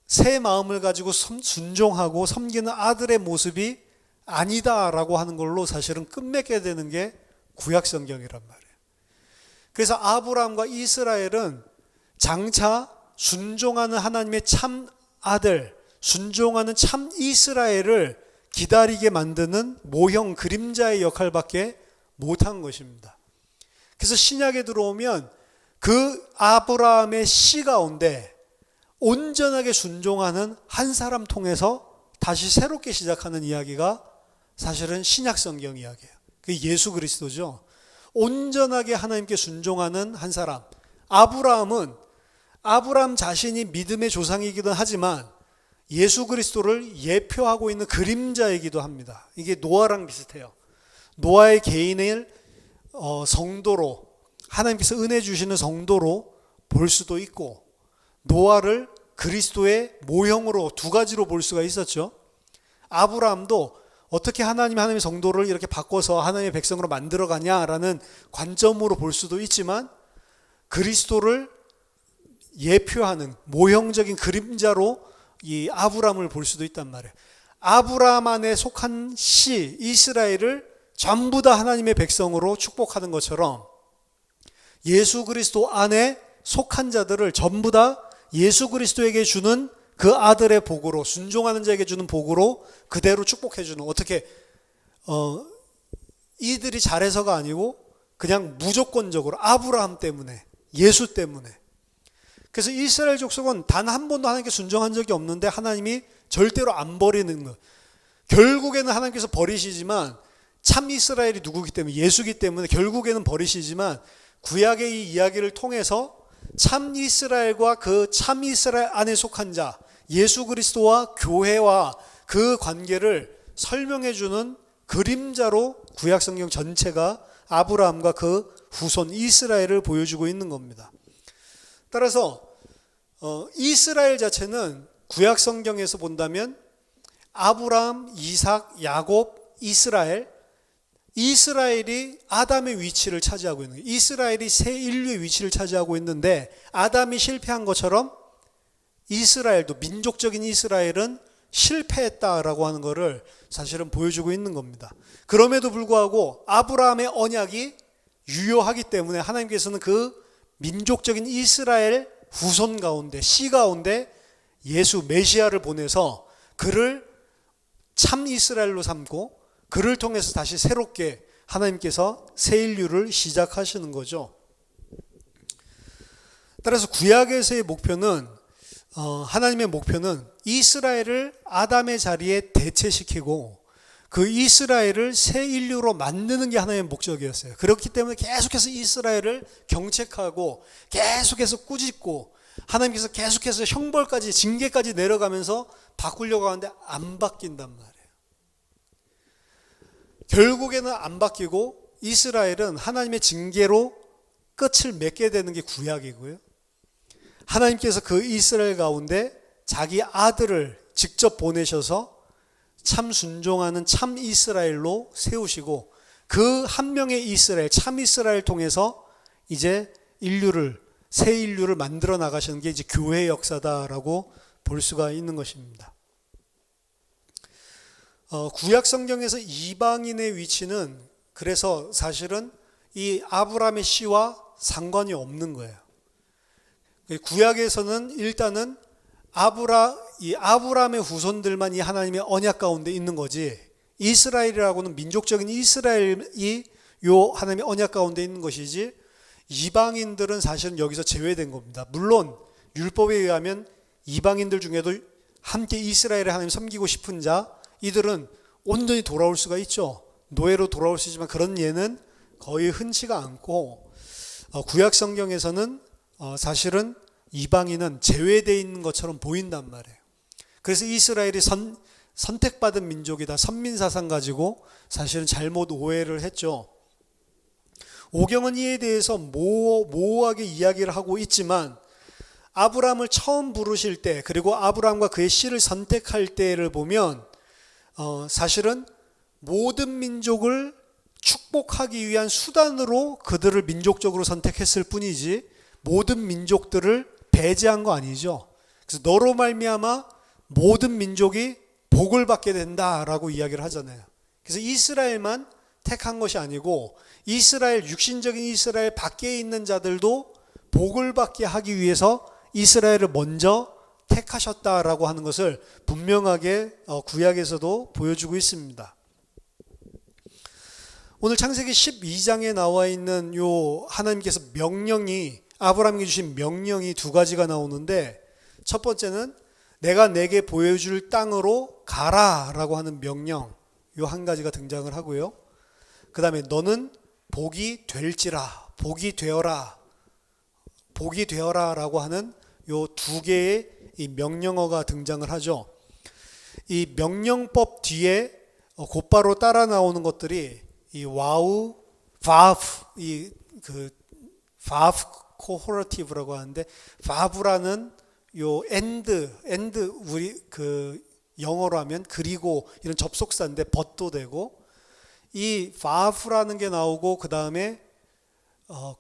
새 마음을 가지고 순종하고 섬기는 아들의 모습이 아니다라고 하는 걸로 사실은 끝맺게 되는 게 구약 성경이란 말이에요. 그래서 아브라함과 이스라엘은 장차 순종하는 하나님의 참 아들, 순종하는 참 이스라엘을 기다리게 만드는 모형 그림자의 역할밖에 못한 것입니다. 그래서 신약에 들어오면 그 아브라함의 씨 가운데 온전하게 순종하는 한 사람 통해서 다시 새롭게 시작하는 이야기가 사실은 신약 성경 이야기예요. 그게 예수 그리스도죠. 온전하게 하나님께 순종하는 한 사람. 아브라함은 아브라함 자신이 믿음의 조상이기도 하지만 예수 그리스도를 예표하고 있는 그림자이기도 합니다. 이게 노아랑 비슷해요. 노아의 개인을 성도로, 하나님께서 은혜 주시는 성도로 볼 수도 있고 노아를 그리스도의 모형으로 두 가지로 볼 수가 있었죠. 아브라함도 어떻게 하나님의 성도를 이렇게 바꿔서 하나님의 백성으로 만들어가냐라는 관점으로 볼 수도 있지만 그리스도를 예표하는 모형적인 그림자로 이 아브라함을 볼 수도 있단 말이에요. 아브라함 안에 속한 씨 이스라엘을 전부 다 하나님의 백성으로 축복하는 것처럼 예수 그리스도 안에 속한 자들을 전부 다 예수 그리스도에게 주는 그 아들의 복으로, 순종하는 자에게 주는 복으로 그대로 축복해 주는, 어떻게 이들이 잘해서가 아니고 그냥 무조건적으로 아브라함 때문에, 예수 때문에. 그래서 이스라엘 족속은 단 한 번도 하나님께 순종한 적이 없는데 하나님이 절대로 안 버리는 것. 결국에는 하나님께서 버리시지만 참 이스라엘이 누구기 때문에, 예수기 때문에 결국에는 버리시지만 구약의 이 이야기를 통해서 참 이스라엘과 그 참 이스라엘 안에 속한 자 예수 그리스도와 교회와 그 관계를 설명해 주는 그림자로 구약 성경 전체가 아브라함과 그 후손 이스라엘을 보여주고 있는 겁니다. 따라서 이스라엘 자체는 구약 성경에서 본다면 아브라함, 이삭, 야곱, 이스라엘이 아담의 위치를 차지하고 있는 거예요. 이스라엘이 새 인류의 위치를 차지하고 있는데 아담이 실패한 것처럼 이스라엘도 민족적인 이스라엘은 실패했다라고 하는 것을 사실은 보여주고 있는 겁니다. 그럼에도 불구하고 아브라함의 언약이 유효하기 때문에 하나님께서는 그 민족적인 이스라엘 후손 가운데, 씨 가운데 예수 메시아를 보내서 그를 참 이스라엘로 삼고 그를 통해서 다시 새롭게 하나님께서 새 인류를 시작하시는 거죠. 따라서 구약에서의 목표는 하나님의 목표는 이스라엘을 아담의 자리에 대체시키고 그 이스라엘을 새 인류로 만드는 게 하나님의 목적이었어요. 그렇기 때문에 계속해서 이스라엘을 경책하고 계속해서 꾸짖고 하나님께서 계속해서 형벌까지 징계까지 내려가면서 바꾸려고 하는데 안 바뀐단 말이에요. 결국에는 안 바뀌고 이스라엘은 하나님의 징계로 끝을 맺게 되는 게 구약이고요. 하나님께서 그 이스라엘 가운데 자기 아들을 직접 보내셔서 참 순종하는 참 이스라엘로 세우시고 그 한 명의 이스라엘, 참 이스라엘 통해서 이제 새 인류를 만들어 나가시는 게 이제 교회의 역사다라고 볼 수가 있는 것입니다. 구약 성경에서 이방인의 위치는 그래서 사실은 이 아브라함의 씨와 상관이 없는 거예요. 구약에서는 일단은 이 아브라함의 후손들만 이 하나님의 언약 가운데 있는 거지, 이스라엘이라고는 민족적인 이스라엘이 요 하나님의 언약 가운데 있는 것이지, 이방인들은 사실은 여기서 제외된 겁니다. 물론 율법에 의하면 이방인들 중에도 함께 이스라엘의 하나님 섬기고 싶은 자, 이들은 온전히 돌아올 수가 있죠. 노예로 돌아올 수 있지만 그런 예는 거의 흔치가 않고, 구약 성경에서는 사실은 이방인은 제외되어 있는 것처럼 보인단 말이에요. 그래서 이스라엘이 선택받은 민족이다, 선민사상 가지고 사실은 잘못 오해를 했죠. 오경은 이에 대해서 모호하게 이야기를 하고 있지만 아브라함을 처음 부르실 때, 그리고 아브라함과 그의 씨를 선택할 때를 보면 사실은 모든 민족을 축복하기 위한 수단으로 그들을 민족적으로 선택했을 뿐이지 모든 민족들을 배제한 거 아니죠. 그래서 너로 말미암아 모든 민족이 복을 받게 된다라고 이야기를 하잖아요. 그래서 이스라엘만 택한 것이 아니고 이스라엘, 육신적인 이스라엘 밖에 있는 자들도 복을 받게 하기 위해서 이스라엘을 먼저 택하셨다라고 하는 것을 분명하게 구약에서도 보여주고 있습니다. 오늘 창세기 12장에 나와 있는 요 하나님께서 아브라함에게 주신 명령이 두 가지가 나오는데, 첫 번째는 내가 내게 보여줄 땅으로 가라라고 하는 명령, 요 한 가지가 등장을 하고요. 그 다음에 너는 복이 될지라, 복이 되어라 라고 하는 요 두 개의 이 명령어가 등장을 하죠. 이 명령법 뒤에 곧바로 따라 나오는 것들이 이 와우, 바브, 바브 코호러티브라고 하는데, 바브라는 요 엔드 우리 영어로 하면 그리고 이런 접속사인데 벗도 되고, 이 바브라는 게 나오고 그 다음에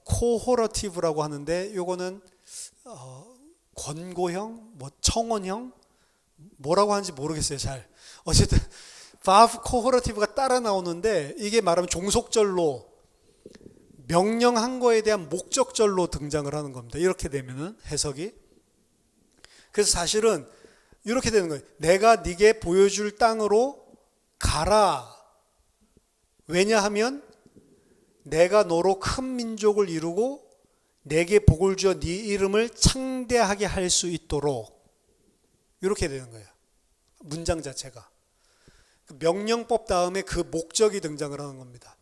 코호러티브라고 하는데 요거는 권고형, 청원형, 뭐라고 하는지 모르겠어요 잘. 어쨌든 바브 코호러티브가 따라 나오는데 이게 말하면 종속절로 명령한 거에 대한 목적절로 등장을 하는 겁니다. 이렇게 되면은 해석이. 그래서 사실은 이렇게 되는 거예요. 내가 네게 보여줄 땅으로 가라. 왜냐하면 내가 너로 큰 민족을 이루고 내게 복을 주어 네 이름을 창대하게 할 수 있도록, 이렇게 되는 거예요. 문장 자체가. 명령법 다음에 그 목적이 등장을 하는 겁니다.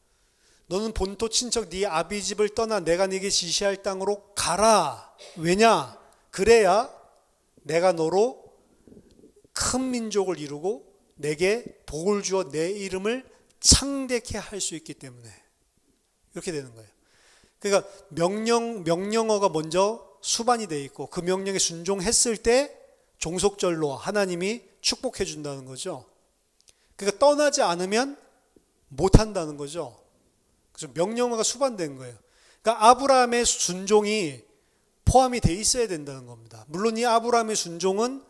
너는 본토 친척 네 아비 집을 떠나 내가 네게 지시할 땅으로 가라. 왜냐? 그래야 내가 너로 큰 민족을 이루고 내게 복을 주어 내 이름을 창대케 할 수 있기 때문에 이렇게 되는 거예요. 그러니까 명령어가 먼저 수반이 돼 있고 그 명령에 순종했을 때 종속절로 하나님이 축복해 준다는 거죠. 그러니까 떠나지 않으면 못 한다는 거죠. 그래서 명령어가 수반된 거예요. 그러니까 아브라함의 순종이 포함이 돼 있어야 된다는 겁니다. 물론 이 아브라함의 순종은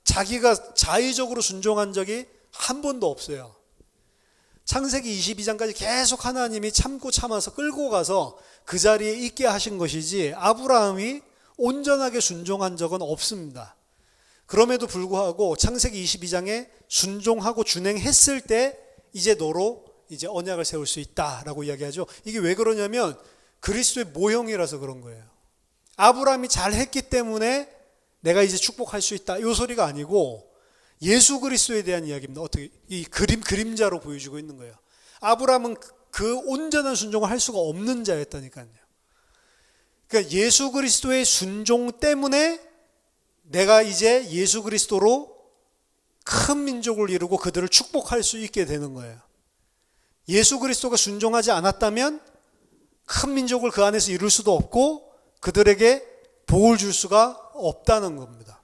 자기가 자의적으로 순종한 적이 한 번도 없어요. 창세기 22장까지 계속 하나님이 참고 참아서 끌고 가서 그 자리에 있게 하신 것이지 아브라함이 온전하게 순종한 적은 없습니다. 그럼에도 불구하고 창세기 22장에 순종하고 준행했을 때 이제 너로 이제 언약을 세울 수 있다라고 이야기하죠. 이게 왜 그러냐면 그리스도의 모형이라서 그런 거예요. 아브라함이 잘했기 때문에 내가 이제 축복할 수 있다 이 소리가 아니고 예수 그리스도에 대한 이야기입니다. 어떻게 이 그림자로 보여주고 있는 거예요. 아브라함은 그 온전한 순종을 할 수가 없는 자였다니까요. 그러니까 예수 그리스도의 순종 때문에 내가 이제 예수 그리스도로 큰 민족을 이루고 그들을 축복할 수 있게 되는 거예요. 예수 그리스도가 순종하지 않았다면 큰 민족을 그 안에서 이룰 수도 없고 그들에게 복을 줄 수가 없다는 겁니다.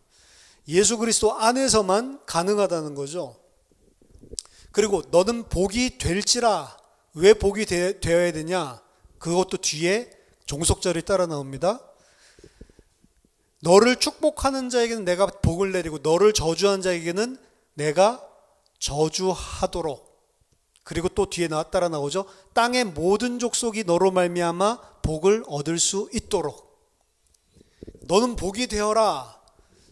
예수 그리스도 안에서만 가능하다는 거죠. 그리고 너는 복이 될지라. 왜 복이 되어야 되냐? 그것도 뒤에 종속절이 따라 나옵니다. 너를 축복하는 자에게는 내가 복을 내리고 너를 저주하는 자에게는 내가 저주하도록. 그리고 또 뒤에 따라 나오죠. 땅의 모든 족속이 너로 말미암아 복을 얻을 수 있도록. 너는 복이 되어라.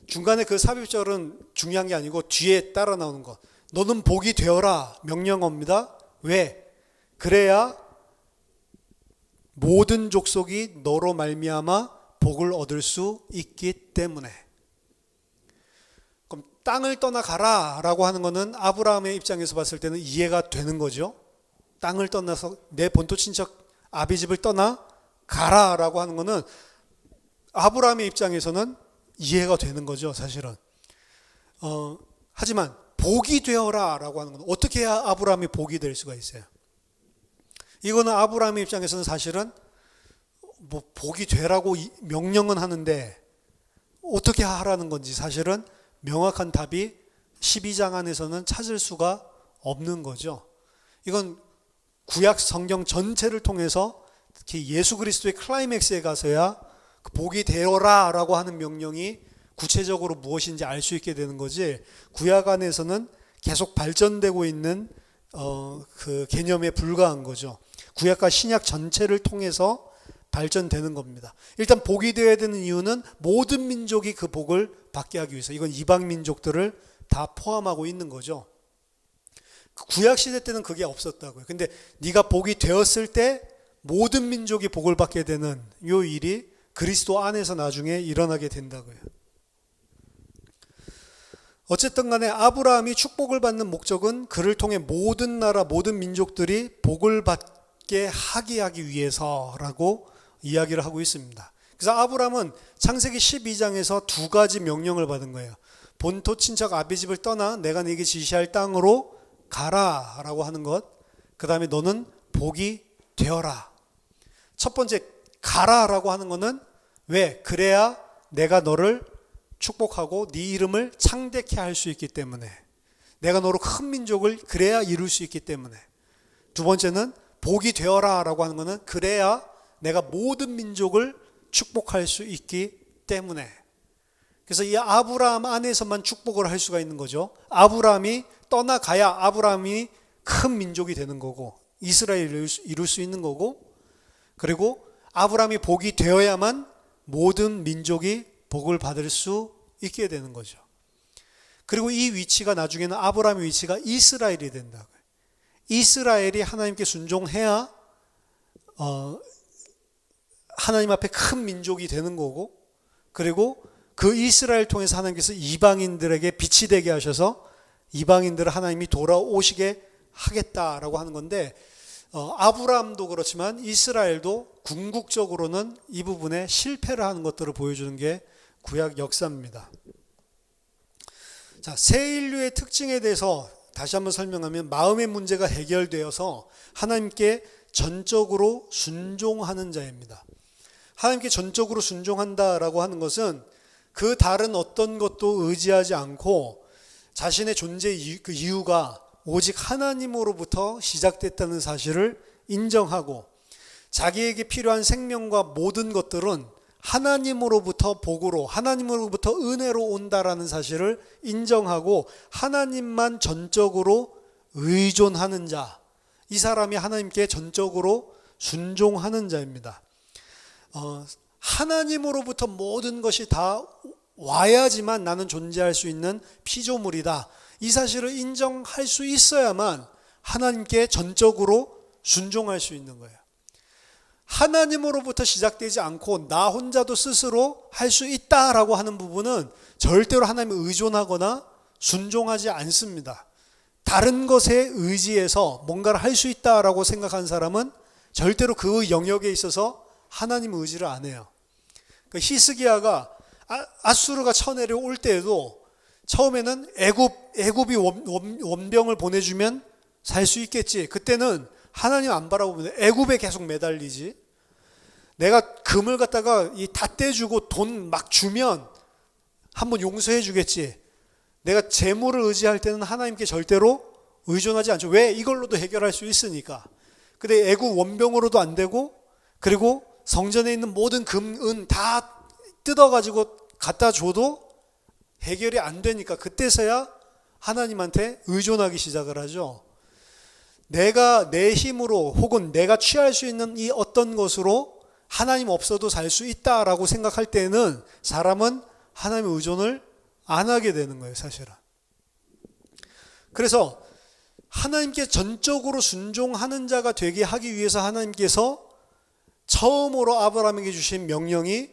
중간에 그 삽입절은 중요한 게 아니고 뒤에 따라 나오는 것. 너는 복이 되어라. 명령어입니다. 왜? 그래야 모든 족속이 너로 말미암아 복을 얻을 수 있기 때문에. 그럼 땅을 떠나가라 라고 하는 것은 아브라함의 입장에서 봤을 때는 이해가 되는 거죠. 땅을 떠나서 내 본토 친척 아비집을 떠나 가라 라고 하는 것은 아브라함의 입장에서는 이해가 되는 거죠, 사실은. 하지만 복이 되어라 라고 하는 건 어떻게 해야 아브라함이 복이 될 수가 있어요? 이거는 아브라함의 입장에서는 사실은 뭐 복이 되라고 명령은 하는데 어떻게 하라는 건지 사실은 명확한 답이 12장 안에서는 찾을 수가 없는 거죠. 이건 구약 성경 전체를 통해서 특히 예수 그리스도의 클라이맥스에 가서야 복이 되어라 라고 하는 명령이 구체적으로 무엇인지 알 수 있게 되는 거지, 구약 안에서는 계속 발전되고 있는 그 개념에 불과한 거죠. 구약과 신약 전체를 통해서 발전되는 겁니다. 일단 복이 되어야 되는 이유는 모든 민족이 그 복을 받게 하기 위해서. 이건 이방 민족들을 다 포함하고 있는 거죠. 구약 시대 때는 그게 없었다고요. 근데 네가 복이 되었을 때 모든 민족이 복을 받게 되는 이 일이 그리스도 안에서 나중에 일어나게 된다고요. 어쨌든 간에 아브라함이 축복을 받는 목적은 그를 통해 모든 나라, 모든 민족들이 복을 받게 하기 위해서라고 이야기를 하고 있습니다. 그래서 아브라함은 창세기 12장에서 두 가지 명령을 받은 거예요. 본토 친척 아비집을 떠나 내가 네게 지시할 땅으로 가라 라고 하는 것. 그 다음에 너는 복이 되어라. 첫 번째 가라 라고 하는 것은 왜? 그래야 내가 너를 축복하고 네 이름을 창대케 할 수 있기 때문에. 내가 너로 큰 민족을 그래야 이룰 수 있기 때문에. 두 번째는 복이 되어라 라고 하는 것은 그래야 내가 모든 민족을 축복할 수 있기 때문에. 그래서 이 아브라함 안에서만 축복을 할 수가 있는 거죠. 아브라함이 떠나가야 아브라함이 큰 민족이 되는 거고 이스라엘을 이룰 수 있는 거고, 그리고 아브라함이 복이 되어야만 모든 민족이 복을 받을 수 있게 되는 거죠. 그리고 이 위치가 나중에는 아브라함의 위치가 이스라엘이 된다고요. 이스라엘이 하나님께 순종해야 하나님 앞에 큰 민족이 되는 거고, 그리고 그 이스라엘 통해서 하나님께서 이방인들에게 빛이 되게 하셔서 이방인들을 하나님이 돌아오시게 하겠다라고 하는 건데, 아브라함도 그렇지만 이스라엘도 궁극적으로는 이 부분에 실패를 하는 것들을 보여주는 게 구약 역사입니다. 자, 새 인류의 특징에 대해서 다시 한번 설명하면 마음의 문제가 해결되어서 하나님께 전적으로 순종하는 자입니다. 하나님께 전적으로 순종한다라고 하는 것은 그 다른 어떤 것도 의지하지 않고 자신의 존재 그 이유가 오직 하나님으로부터 시작됐다는 사실을 인정하고 자기에게 필요한 생명과 모든 것들은 하나님으로부터 복으로, 하나님으로부터 은혜로 온다라는 사실을 인정하고 하나님만 전적으로 의존하는 자, 이 사람이 하나님께 전적으로 순종하는 자입니다. 하나님으로부터 모든 것이 다 와야지만 나는 존재할 수 있는 피조물이다, 이 사실을 인정할 수 있어야만 하나님께 전적으로 순종할 수 있는 거예요. 하나님으로부터 시작되지 않고 나 혼자도 스스로 할 수 있다라고 하는 부분은 절대로 하나님을 의존하거나 순종하지 않습니다. 다른 것에 의지해서 뭔가를 할 수 있다라고 생각한 사람은 절대로 그 영역에 있어서 하나님 의지를 안 해요. 히스기야가 아수르가 쳐내려올 때에도 처음에는 애굽이 원병을 보내주면 살 수 있겠지. 그때는 하나님 안 바라보면 애굽에 계속 매달리지. 내가 금을 갖다가 다 떼주고 돈 막 주면 한번 용서해 주겠지. 내가 재물을 의지할 때는 하나님께 절대로 의존하지 않죠. 왜? 이걸로도 해결할 수 있으니까. 근데 애굽 원병으로도 안 되고, 그리고 성전에 있는 모든 금, 은 다 뜯어가지고 갖다 줘도 해결이 안 되니까 그때서야 하나님한테 의존하기 시작을 하죠. 내가 내 힘으로 혹은 내가 취할 수 있는 이 어떤 것으로 하나님 없어도 살 수 있다라고 생각할 때는 사람은 하나님의 의존을 안 하게 되는 거예요, 사실은. 그래서 하나님께 전적으로 순종하는 자가 되게 하기 위해서 하나님께서 처음으로 아브라함에게 주신 명령이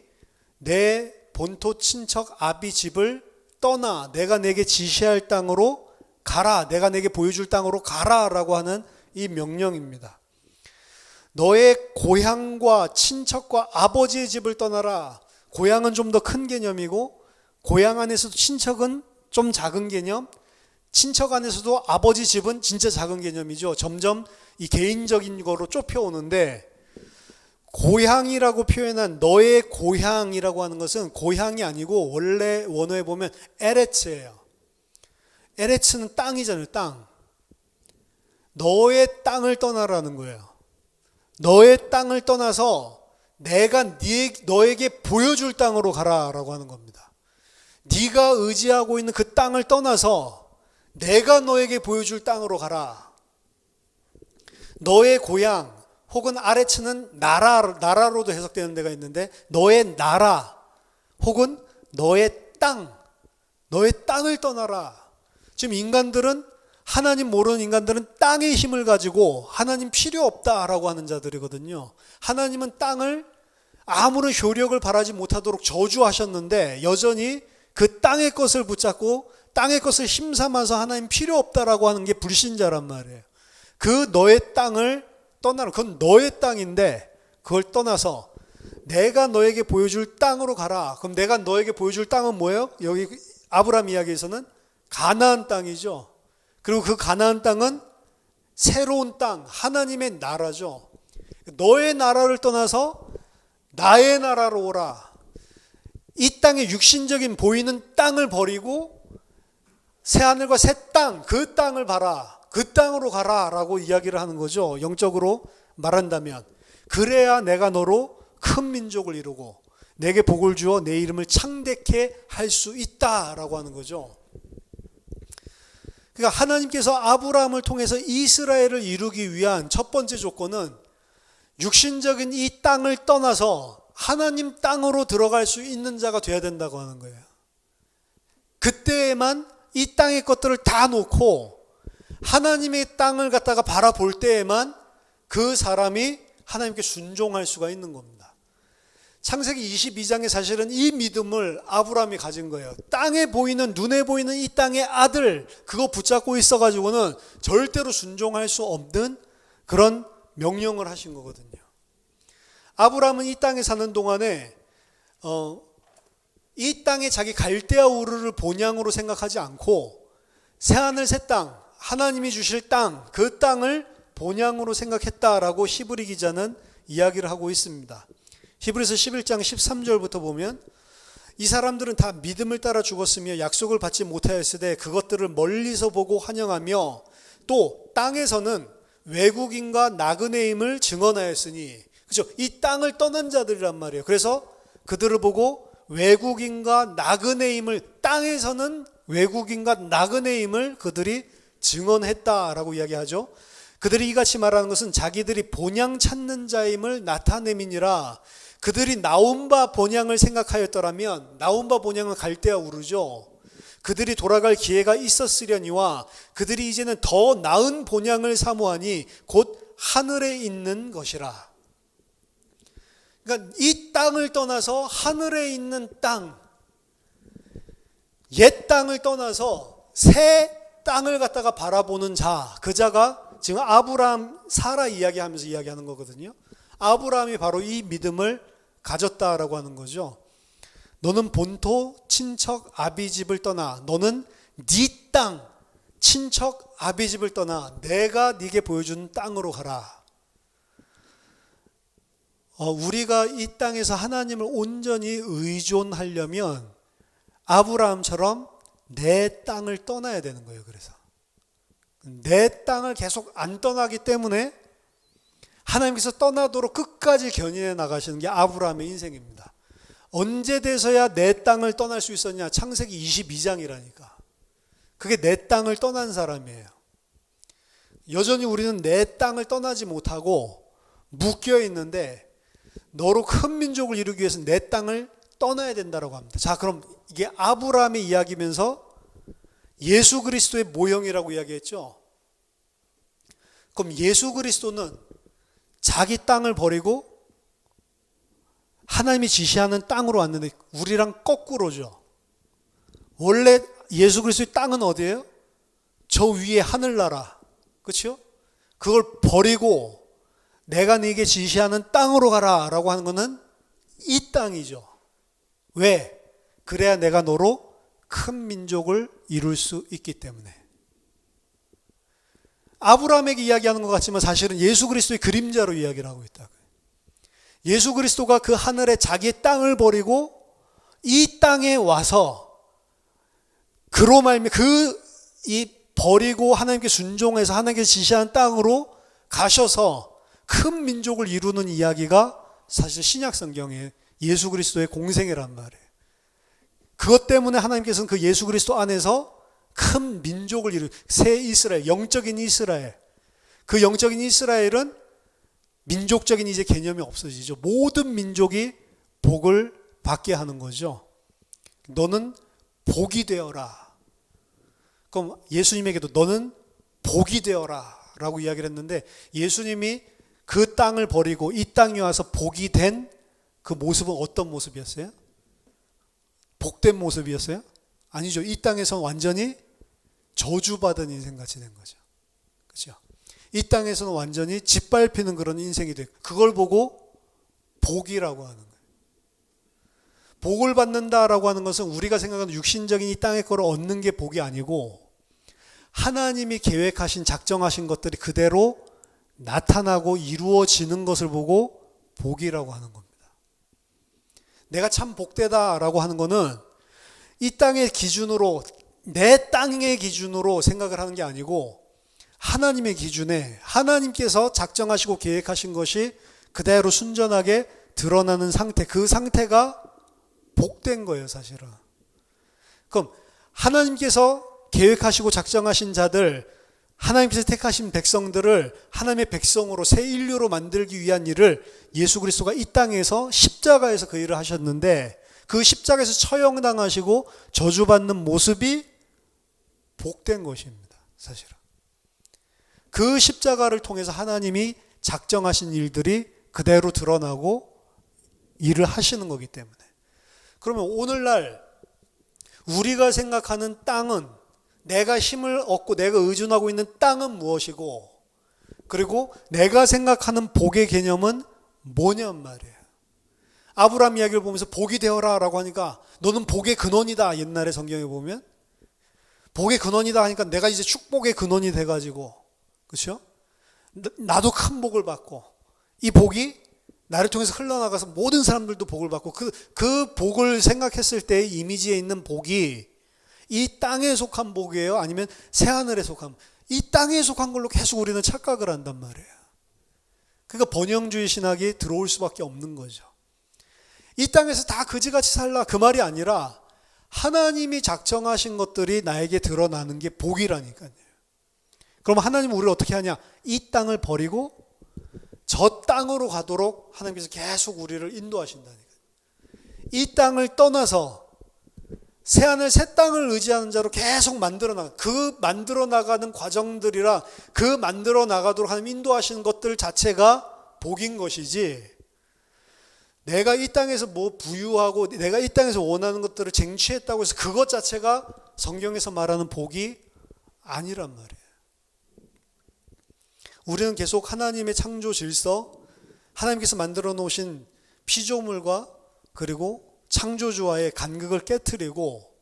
내 본토 친척 아비 집을 떠나 내가 내게 지시할 땅으로 가라, 내가 내게 보여줄 땅으로 가라라고 하는 이 명령입니다. 너의 고향과 친척과 아버지의 집을 떠나라. 고향은 좀 더 큰 개념이고 고향 안에서도 친척은 좀 작은 개념, 친척 안에서도 아버지 집은 진짜 작은 개념이죠. 점점 이 개인적인 거로 좁혀오는데, 고향이라고 표현한 너의 고향이라고 하는 것은 고향이 아니고 원래 원어에 보면 에레츠예요. 에레츠는 땅이잖아요, 땅. 너의 땅을 떠나라는 거예요. 너의 땅을 떠나서 내가 너에게 보여줄 땅으로 가라라고 하는 겁니다. 네가 의지하고 있는 그 땅을 떠나서 내가 너에게 보여줄 땅으로 가라. 너의 고향 혹은 아레츠는 나라로도 해석되는 데가 있는데, 너의 나라 혹은 너의 땅을 떠나라. 지금 인간들은, 하나님 모르는 인간들은 땅의 힘을 가지고 하나님 필요 없다라고 하는 자들이거든요. 하나님은 땅을 아무런 효력을 발하지 못하도록 저주하셨는데 여전히 그 땅의 것을 붙잡고 땅의 것을 힘삼아서 하나님 필요 없다라고 하는 게 불신자란 말이에요. 그 너의 땅을 떠나라. 그건 너의 땅인데 그걸 떠나서 내가 너에게 보여줄 땅으로 가라. 그럼 내가 너에게 보여줄 땅은 뭐예요? 여기 아브라함 이야기에서는 가나안 땅이죠. 그리고 그 가나안 땅은 새로운 땅, 하나님의 나라죠. 너의 나라를 떠나서 나의 나라로 오라. 이 땅의 육신적인 보이는 땅을 버리고 새하늘과 새 땅, 그 땅을 봐라. 그 땅으로 가라라고 이야기를 하는 거죠. 영적으로 말한다면. 그래야 내가 너로 큰 민족을 이루고 내게 복을 주어 내 이름을 창대케 할 수 있다라고 하는 거죠. 그러니까 하나님께서 아브라함을 통해서 이스라엘을 이루기 위한 첫 번째 조건은 육신적인 이 땅을 떠나서 하나님 땅으로 들어갈 수 있는 자가 돼야 된다고 하는 거예요. 그때에만 이 땅의 것들을 다 놓고 하나님의 땅을 갖다가 바라볼 때에만 그 사람이 하나님께 순종할 수가 있는 겁니다. 창세기 22장에 사실은 이 믿음을 아브라함이 가진 거예요. 땅에 보이는, 눈에 보이는 이 땅의 아들, 그거 붙잡고 있어가지고는 절대로 순종할 수 없는 그런 명령을 하신 거거든요. 아브라함은 이 땅에 사는 동안에 이 땅에 자기 갈대아 우르를 본향으로 생각하지 않고 새하늘 새 땅, 하나님이 주실 땅, 그 땅을 본향으로 생각했다라고 히브리 기자는 이야기를 하고 있습니다. 히브리서 11장 13절부터 보면 이 사람들은 다 믿음을 따라 죽었으며 약속을 받지 못하였으되 그것들을 멀리서 보고 환영하며 또 땅에서는 외국인과 나그네임을 증언하였으니, 그죠? 이 땅을 떠난 자들이란 말이에요. 그래서 그들을 보고 외국인과 나그네임을, 땅에서는 외국인과 나그네임을 그들이 증언했다라고 이야기하죠. 그들이 이같이 말하는 것은 자기들이 본향 찾는 자임을 나타냄이니라. 그들이 나온 바 본향을 생각하였더라면, 나온 바 본향은 갈대아 우르죠. 그들이 돌아갈 기회가 있었으려니와 그들이 이제는 더 나은 본향을 사모하니 곧 하늘에 있는 것이라. 그러니까 이 땅을 떠나서 하늘에 있는 땅, 옛 땅을 떠나서 새 땅을 갖다가 바라보는 자, 그 자가 지금 아브라함, 사라 이야기하면서 이야기하는 거거든요. 아브라함이 바로 이 믿음을 가졌다라고 하는 거죠. 너는 본토 친척 아비집을 떠나, 너는 네 땅 친척 아비집을 떠나 내가 네게 보여준 땅으로 가라. 우리가 이 땅에서 하나님을 온전히 의존하려면 아브라함처럼 내 땅을 떠나야 되는 거예요. 그래서 내 땅을 계속 안 떠나기 때문에 하나님께서 떠나도록 끝까지 견인해 나가시는 게 아브라함의 인생입니다. 언제 돼서야 내 땅을 떠날 수 있었냐? 창세기 22장이라니까. 그게 내 땅을 떠난 사람이에요. 여전히 우리는 내 땅을 떠나지 못하고 묶여 있는데, 너로 큰 민족을 이루기 위해서 내 땅을 떠나야 된다고 합니다. 자, 그럼 이게 아브라함의 이야기면서 예수 그리스도의 모형이라고 이야기했죠. 그럼 예수 그리스도는 자기 땅을 버리고 하나님이 지시하는 땅으로 왔는데 우리랑 거꾸로죠. 원래 예수 그리스도의 땅은 어디예요? 저 위에 하늘나라. 그렇죠? 그걸 버리고 내가 네게 지시하는 땅으로 가라 라고 하는 것은 이 땅이죠. 왜? 그래야 내가 너로 큰 민족을 이룰 수 있기 때문에. 아브라함에게 이야기하는 것 같지만 사실은 예수 그리스도의 그림자로 이야기를 하고 있다. 예수 그리스도가 그 하늘에 자기의 땅을 버리고 이 땅에 와서 그로 말미 이 버리고 하나님께 순종해서 하나님께 지시한 땅으로 가셔서 큰 민족을 이루는 이야기가 사실 신약 성경에 예수 그리스도의 공생애란 말이에요. 그것 때문에 하나님께서는 그 예수 그리스도 안에서 큰 민족을 이루, 새 이스라엘, 영적인 이스라엘. 그 영적인 이스라엘은 민족적인 이제 개념이 없어지죠. 모든 민족이 복을 받게 하는 거죠. 너는 복이 되어라. 그럼 예수님에게도 너는 복이 되어라 라고 이야기를 했는데, 예수님이 그 땅을 버리고 이 땅에 와서 복이 된 그 모습은 어떤 모습이었어요? 복된 모습이었어요? 아니죠. 이 땅에서 완전히 저주받은 인생같이 된 거죠. 그렇죠? 이 땅에서는 완전히 짓밟히는 그런 인생이 되고, 그걸 보고 복이라고 하는 거예요. 복을 받는다라고 하는 것은 우리가 생각하는 육신적인 이 땅의 거를 얻는 게 복이 아니고, 하나님이 계획하신, 작정하신 것들이 그대로 나타나고 이루어지는 것을 보고 복이라고 하는 겁니다. 내가 참 복되다라고 하는 거는 이 땅의 기준으로, 내 땅의 기준으로 생각을 하는 게 아니고 하나님의 기준에 하나님께서 작정하시고 계획하신 것이 그대로 순전하게 드러나는 상태, 그 상태가 복된 거예요, 사실은. 그럼 하나님께서 계획하시고 작정하신 자들, 하나님께서 택하신 백성들을 하나님의 백성으로 새 인류로 만들기 위한 일을 예수 그리스도가 이 땅에서 십자가에서 그 일을 하셨는데, 그 십자가에서 처형당하시고 저주받는 모습이 복된 것입니다, 사실은. 그 십자가를 통해서 하나님이 작정하신 일들이 그대로 드러나고 일을 하시는 거기 때문에. 그러면 오늘날 우리가 생각하는 땅은, 내가 힘을 얻고 내가 의존하고 있는 땅은 무엇이고, 그리고 내가 생각하는 복의 개념은 뭐냔 말이에요. 아브라함 이야기를 보면서 복이 되어라 라고 하니까 너는 복의 근원이다. 옛날에 성경에 보면 복의 근원이다 하니까 내가 이제 축복의 근원이 돼가지고, 그렇죠? 나도 큰 복을 받고 이 복이 나를 통해서 흘러나가서 모든 사람들도 복을 받고, 그 복을 생각했을 때의 이미지에 있는 복이 이 땅에 속한 복이에요? 아니면 새하늘에 속한, 이 땅에 속한 걸로 계속 우리는 착각을 한단 말이에요. 그러니까 번영주의 신학이 들어올 수밖에 없는 거죠. 이 땅에서 다 그지같이 살라 그 말이 아니라 하나님이 작정하신 것들이 나에게 드러나는 게 복이라니까요. 그럼 하나님은 우리를 어떻게 하냐? 이 땅을 버리고 저 땅으로 가도록 하나님께서 계속 우리를 인도하신다니까요. 이 땅을 떠나서 새하늘 새 땅을 의지하는 자로 계속 만들어 나가는 과정들이라 그 만들어 나가도록 하나님 인도하시는 것들 자체가 복인 것이지, 내가 이 땅에서 뭐 부유하고 내가 이 땅에서 원하는 것들을 쟁취했다고 해서 그것 자체가 성경에서 말하는 복이 아니란 말이에요. 우리는 계속 하나님의 창조 질서, 하나님께서 만들어 놓으신 피조물과 그리고 창조주와의 간극을 깨트리고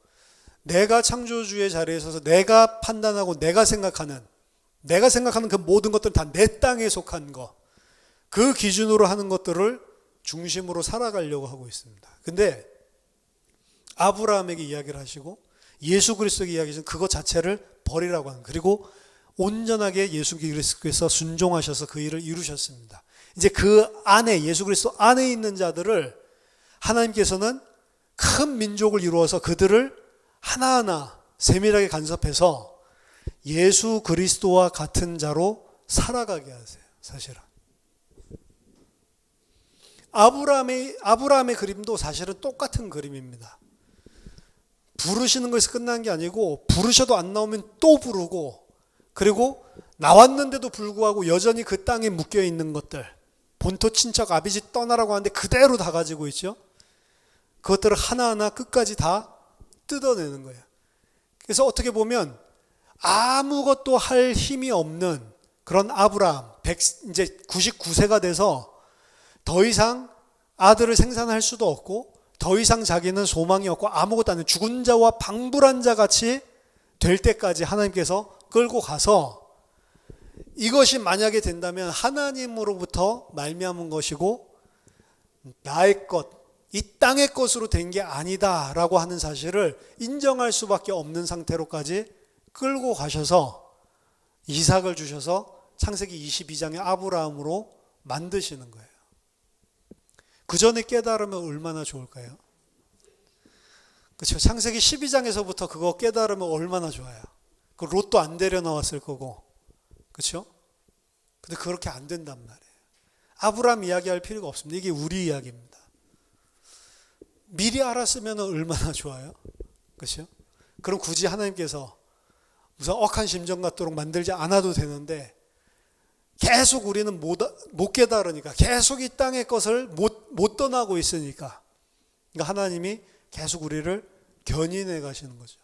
내가 창조주의 자리에 서서 내가 판단하고 내가 생각하는 그 모든 것들은 다 내 땅에 속한 것, 그 기준으로 하는 것들을 중심으로 살아가려고 하고 있습니다. 근데 아브라함에게 이야기를 하시고 예수 그리스도에게 이야기하시는 그것 자체를 버리라고 하는, 그리고 온전하게 예수 그리스도께서 순종하셔서 그 일을 이루셨습니다. 이제 그 안에, 예수 그리스도 안에 있는 자들을 하나님께서는 큰 민족을 이루어서 그들을 하나하나 세밀하게 간섭해서 예수 그리스도와 같은 자로 살아가게 하세요. 사실은 아브라함의 그림도 사실은 똑같은 그림입니다. 부르시는 것에서 끝난 게 아니고 부르셔도 안 나오면 또 부르고, 그리고 나왔는데도 불구하고 여전히 그 땅에 묶여 있는 것들, 본토 친척 아비집 떠나라고 하는데 그대로 다 가지고 있죠. 그것들을 하나하나 끝까지 다 뜯어내는 거예요. 그래서 어떻게 보면 아무것도 할 힘이 없는 그런 아브라함, 이제 99세가 돼서 더 이상 아들을 생산할 수도 없고 더 이상 자기는 소망이 없고 아무것도 안 돼, 죽은 자와 방불한 자 같이 될 때까지 하나님께서 끌고 가서, 이것이 만약에 된다면 하나님으로부터 말미암은 것이고 나의 것, 이 땅의 것으로 된 게 아니다라고 하는 사실을 인정할 수밖에 없는 상태로까지 끌고 가셔서 이삭을 주셔서 창세기 22장의 아브라함으로 만드시는 거예요. 그 전에 깨달으면 얼마나 좋을까요? 그렇죠. 창세기 12장에서부터 그거 깨달으면 얼마나 좋아요. 그 롯도 안 데려 나왔을 거고, 그렇죠? 근데 그렇게 안 된단 말이에요. 아브라함 이야기할 필요가 없습니다. 이게 우리 이야기입니다. 미리 알았으면 얼마나 좋아요, 그렇죠? 그럼 굳이 하나님께서 무슨 억한 심정 같도록 만들지 않아도 되는데, 계속 우리는 못 깨달으니까, 계속 이 땅의 것을 못 떠나고 있으니까, 그러니까 하나님이 계속 우리를 견인해 가시는 거죠.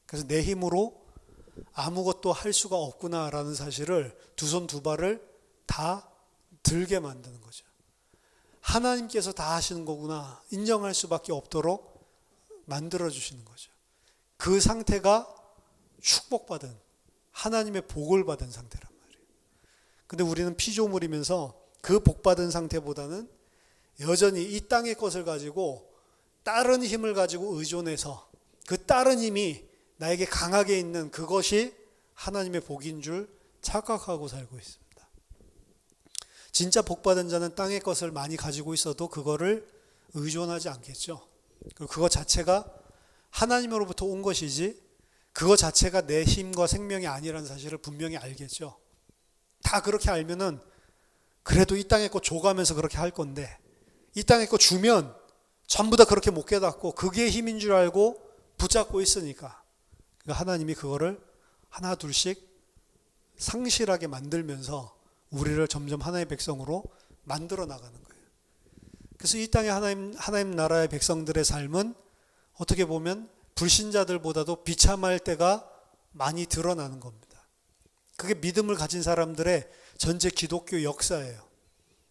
그래서 내 힘으로 아무것도 할 수가 없구나라는 사실을 두 손 두 발을 다 들게 만드는 거죠. 하나님께서 다 하시는 거구나 인정할 수밖에 없도록 만들어 주시는 거죠. 그 상태가 축복받은, 하나님의 복을 받은 상태란 말이에요. 근데 우리는 피조물이면서 그 복받은 상태보다는 여전히 이 땅의 것을 가지고 다른 힘을 가지고 의존해서 그 다른 힘이 나에게 강하게 있는 그것이 하나님의 복인 줄 착각하고 살고 있습니다. 진짜 복받은 자는 땅의 것을 많이 가지고 있어도 그거를 의존하지 않겠죠. 그것 자체가 하나님으로부터 온 것이지 그것 자체가 내 힘과 생명이 아니라는 사실을 분명히 알겠죠. 다 그렇게 알면은 그래도 이 땅의 것 줘가면서 그렇게 할 건데, 이 땅의 것 주면 전부 다 그렇게 못 깨닫고 그게 힘인 줄 알고 붙잡고 있으니까, 그러니까 하나님이 그거를 하나 둘씩 상실하게 만들면서 우리를 점점 하나님의 백성으로 만들어 나가는 거예요. 그래서 이 땅의 하나님 나라의 백성들의 삶은 어떻게 보면 불신자들보다도 비참할 때가 많이 드러나는 겁니다. 그게 믿음을 가진 사람들의 전체 기독교 역사예요.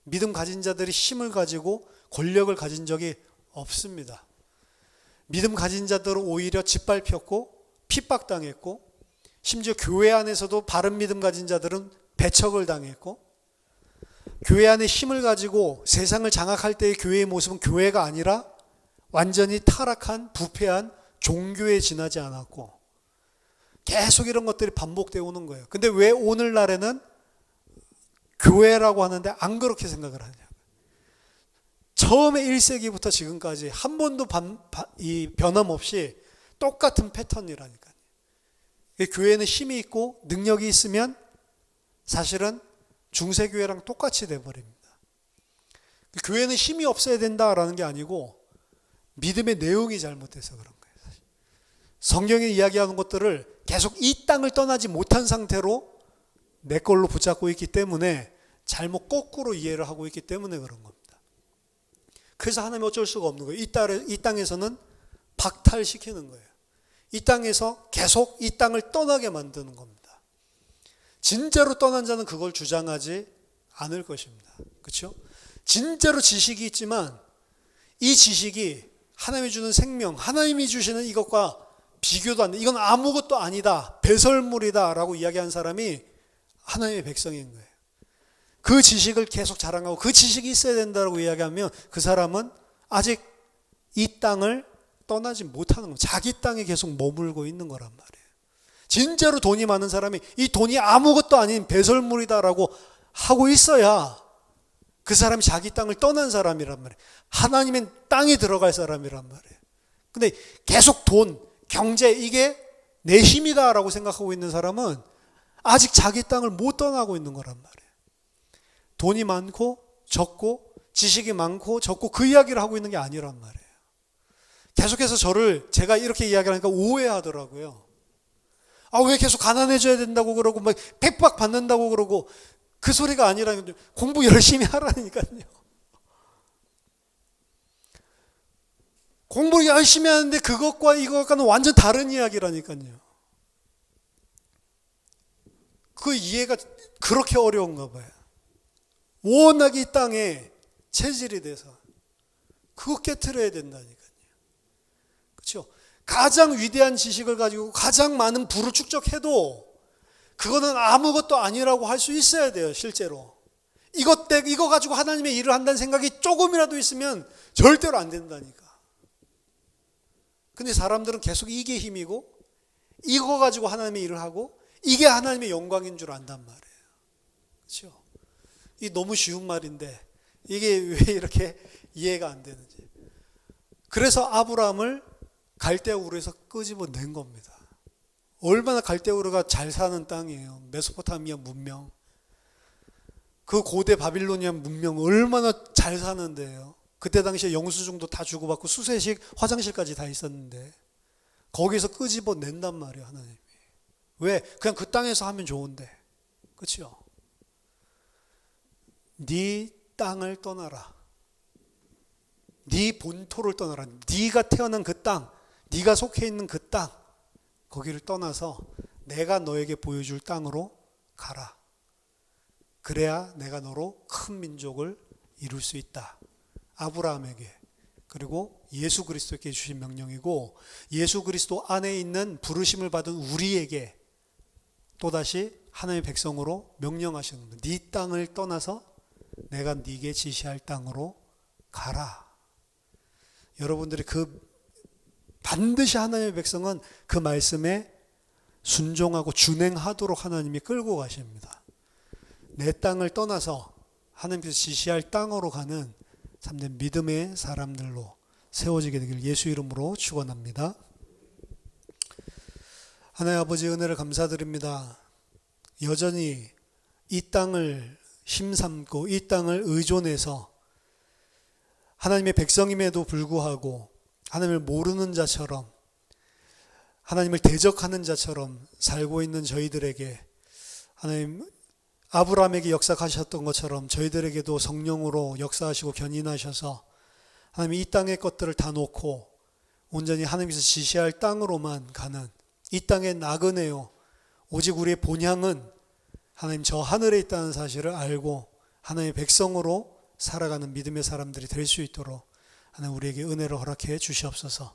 믿음 가진 자들이 힘을 가지고 권력을 가진 적이 없습니다. 믿음 가진 자들은 오히려 짓밟혔고 핍박당했고, 심지어 교회 안에서도 바른 믿음 가진 자들은 배척을 당했고, 교회 안에 힘을 가지고 세상을 장악할 때의 교회의 모습은 교회가 아니라 완전히 타락한 부패한 종교에 지나지 않았고, 계속 이런 것들이 반복되어 오는 거예요. 근데 왜 오늘날에는 교회라고 하는데 안 그렇게 생각을 하냐고요. 처음에 1세기부터 지금까지 한 번도 변함없이 똑같은 패턴이라니까요. 교회는 힘이 있고 능력이 있으면 사실은 중세교회랑 똑같이 돼버립니다. 교회는 힘이 없어야 된다라는 게 아니고 믿음의 내용이 잘못돼서 그런 거예요. 사실. 성경에 이야기하는 것들을 계속 이 땅을 떠나지 못한 상태로 내 걸로 붙잡고 있기 때문에 잘못 거꾸로 이해를 하고 있기 때문에 그런 겁니다. 그래서 하나님이 어쩔 수가 없는 거예요. 이 땅에서는 박탈시키는 거예요. 이 땅에서 계속 이 땅을 떠나게 만드는 겁니다. 진짜로 떠난 자는 그걸 주장하지 않을 것입니다. 그렇죠? 진짜로 지식이 있지만 이 지식이 하나님이 주는 생명, 하나님이 주시는 이것과 비교도 안 돼. 이건 아무것도 아니다. 배설물이다 라고 이야기한 사람이 하나님의 백성인 거예요. 그 지식을 계속 자랑하고 그 지식이 있어야 된다고 이야기하면 그 사람은 아직 이 땅을 떠나지 못하는 거예요. 자기 땅에 계속 머물고 있는 거란 말이에요. 진짜로 돈이 많은 사람이 이 돈이 아무것도 아닌 배설물이다라고 하고 있어야 그 사람이 자기 땅을 떠난 사람이란 말이에요. 하나님의 땅에 들어갈 사람이란 말이에요. 근데 계속 돈, 경제 이게 내 힘이다라고 생각하고 있는 사람은 아직 자기 땅을 못 떠나고 있는 거란 말이에요. 돈이 많고 적고 지식이 많고 적고 그 이야기를 하고 있는 게 아니란 말이에요. 계속해서 제가 이렇게 이야기하니까 오해하더라고요. 왜 계속 가난해져야 된다고 그러고 막 핍박 받는다고 그러고 그 소리가 아니라 공부 열심히 하라니까요. 공부 열심히 하는데 그것과 이것과는 완전 다른 이야기라니까요. 그 이해가 그렇게 어려운가 봐요. 워낙 이 땅에 체질이 돼서 그거 깨트려야 된다니까요. 그렇죠? 가장 위대한 지식을 가지고 가장 많은 부를 축적해도 그거는 아무것도 아니라고 할 수 있어야 돼요. 실제로 이거 가지고 하나님의 일을 한다는 생각이 조금이라도 있으면 절대로 안 된다니까. 근데 사람들은 계속 이게 힘이고 이거 가지고 하나님의 일을 하고 이게 하나님의 영광인 줄 안단 말이에요. 그렇죠? 이 너무 쉬운 말인데 이게 왜 이렇게 이해가 안 되는지. 그래서 아브라함을 갈대우르에서 끄집어낸 겁니다. 얼마나 갈대우르가 잘 사는 땅이에요. 메소포타미아 문명. 그 고대 바빌로니안 문명 얼마나 잘 사는데요. 그때 당시에 영수증도 다 주고받고 수세식 화장실까지 다 있었는데 거기서 끄집어낸단 말이에요. 하나님이. 왜? 그냥 그 땅에서 하면 좋은데. 그렇죠? 네 땅을 떠나라. 네 본토를 떠나라. 네가 태어난 그 땅, 네가 속해 있는 그 땅, 거기를 떠나서 내가 너에게 보여줄 땅으로 가라. 그래야 내가 너로 큰 민족을 이룰 수 있다. 아브라함에게 그리고 예수 그리스도께 주신 명령이고 예수 그리스도 안에 있는 부르심을 받은 우리에게 또다시 하나님의 백성으로 명령하시는 거예요. 네 땅을 떠나서 내가 네게 지시할 땅으로 가라. 여러분들이 반드시 하나님의 백성은 그 말씀에 순종하고 준행하도록 하나님이 끌고 가십니다. 내 땅을 떠나서 하나님께서 지시할 땅으로 가는 참된 믿음의 사람들로 세워지게 되길 예수 이름으로 축원합니다. 하나님 아버지 은혜를 감사드립니다. 여전히 이 땅을 힘삼고 이 땅을 의존해서 하나님의 백성임에도 불구하고 하나님을 모르는 자처럼 하나님을 대적하는 자처럼 살고 있는 저희들에게 하나님 아브라함에게 역사하셨던 것처럼 저희들에게도 성령으로 역사하시고 견인하셔서 하나님 이 땅의 것들을 다 놓고 온전히 하나님께서 지시할 땅으로만 가는 이 땅의 나그네요. 오직 우리의 본향은 하나님 저 하늘에 있다는 사실을 알고 하나님의 백성으로 살아가는 믿음의 사람들이 될 수 있도록 하나님 우리에게 은혜를 허락해 주시옵소서.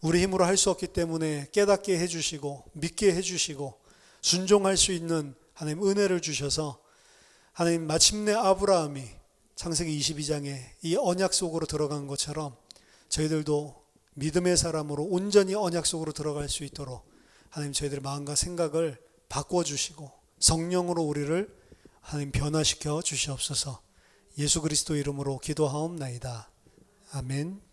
우리 힘으로 할 수 없기 때문에 깨닫게 해주시고 믿게 해주시고 순종할 수 있는 하나님 은혜를 주셔서 하나님 마침내 아브라함이 창세기 22장에 이 언약 속으로 들어간 것처럼 저희들도 믿음의 사람으로 온전히 언약 속으로 들어갈 수 있도록 하나님 저희들의 마음과 생각을 바꿔주시고 성령으로 우리를 하나님 변화시켜 주시옵소서. 예수 그리스도 이름으로 기도하옵나이다. 아멘.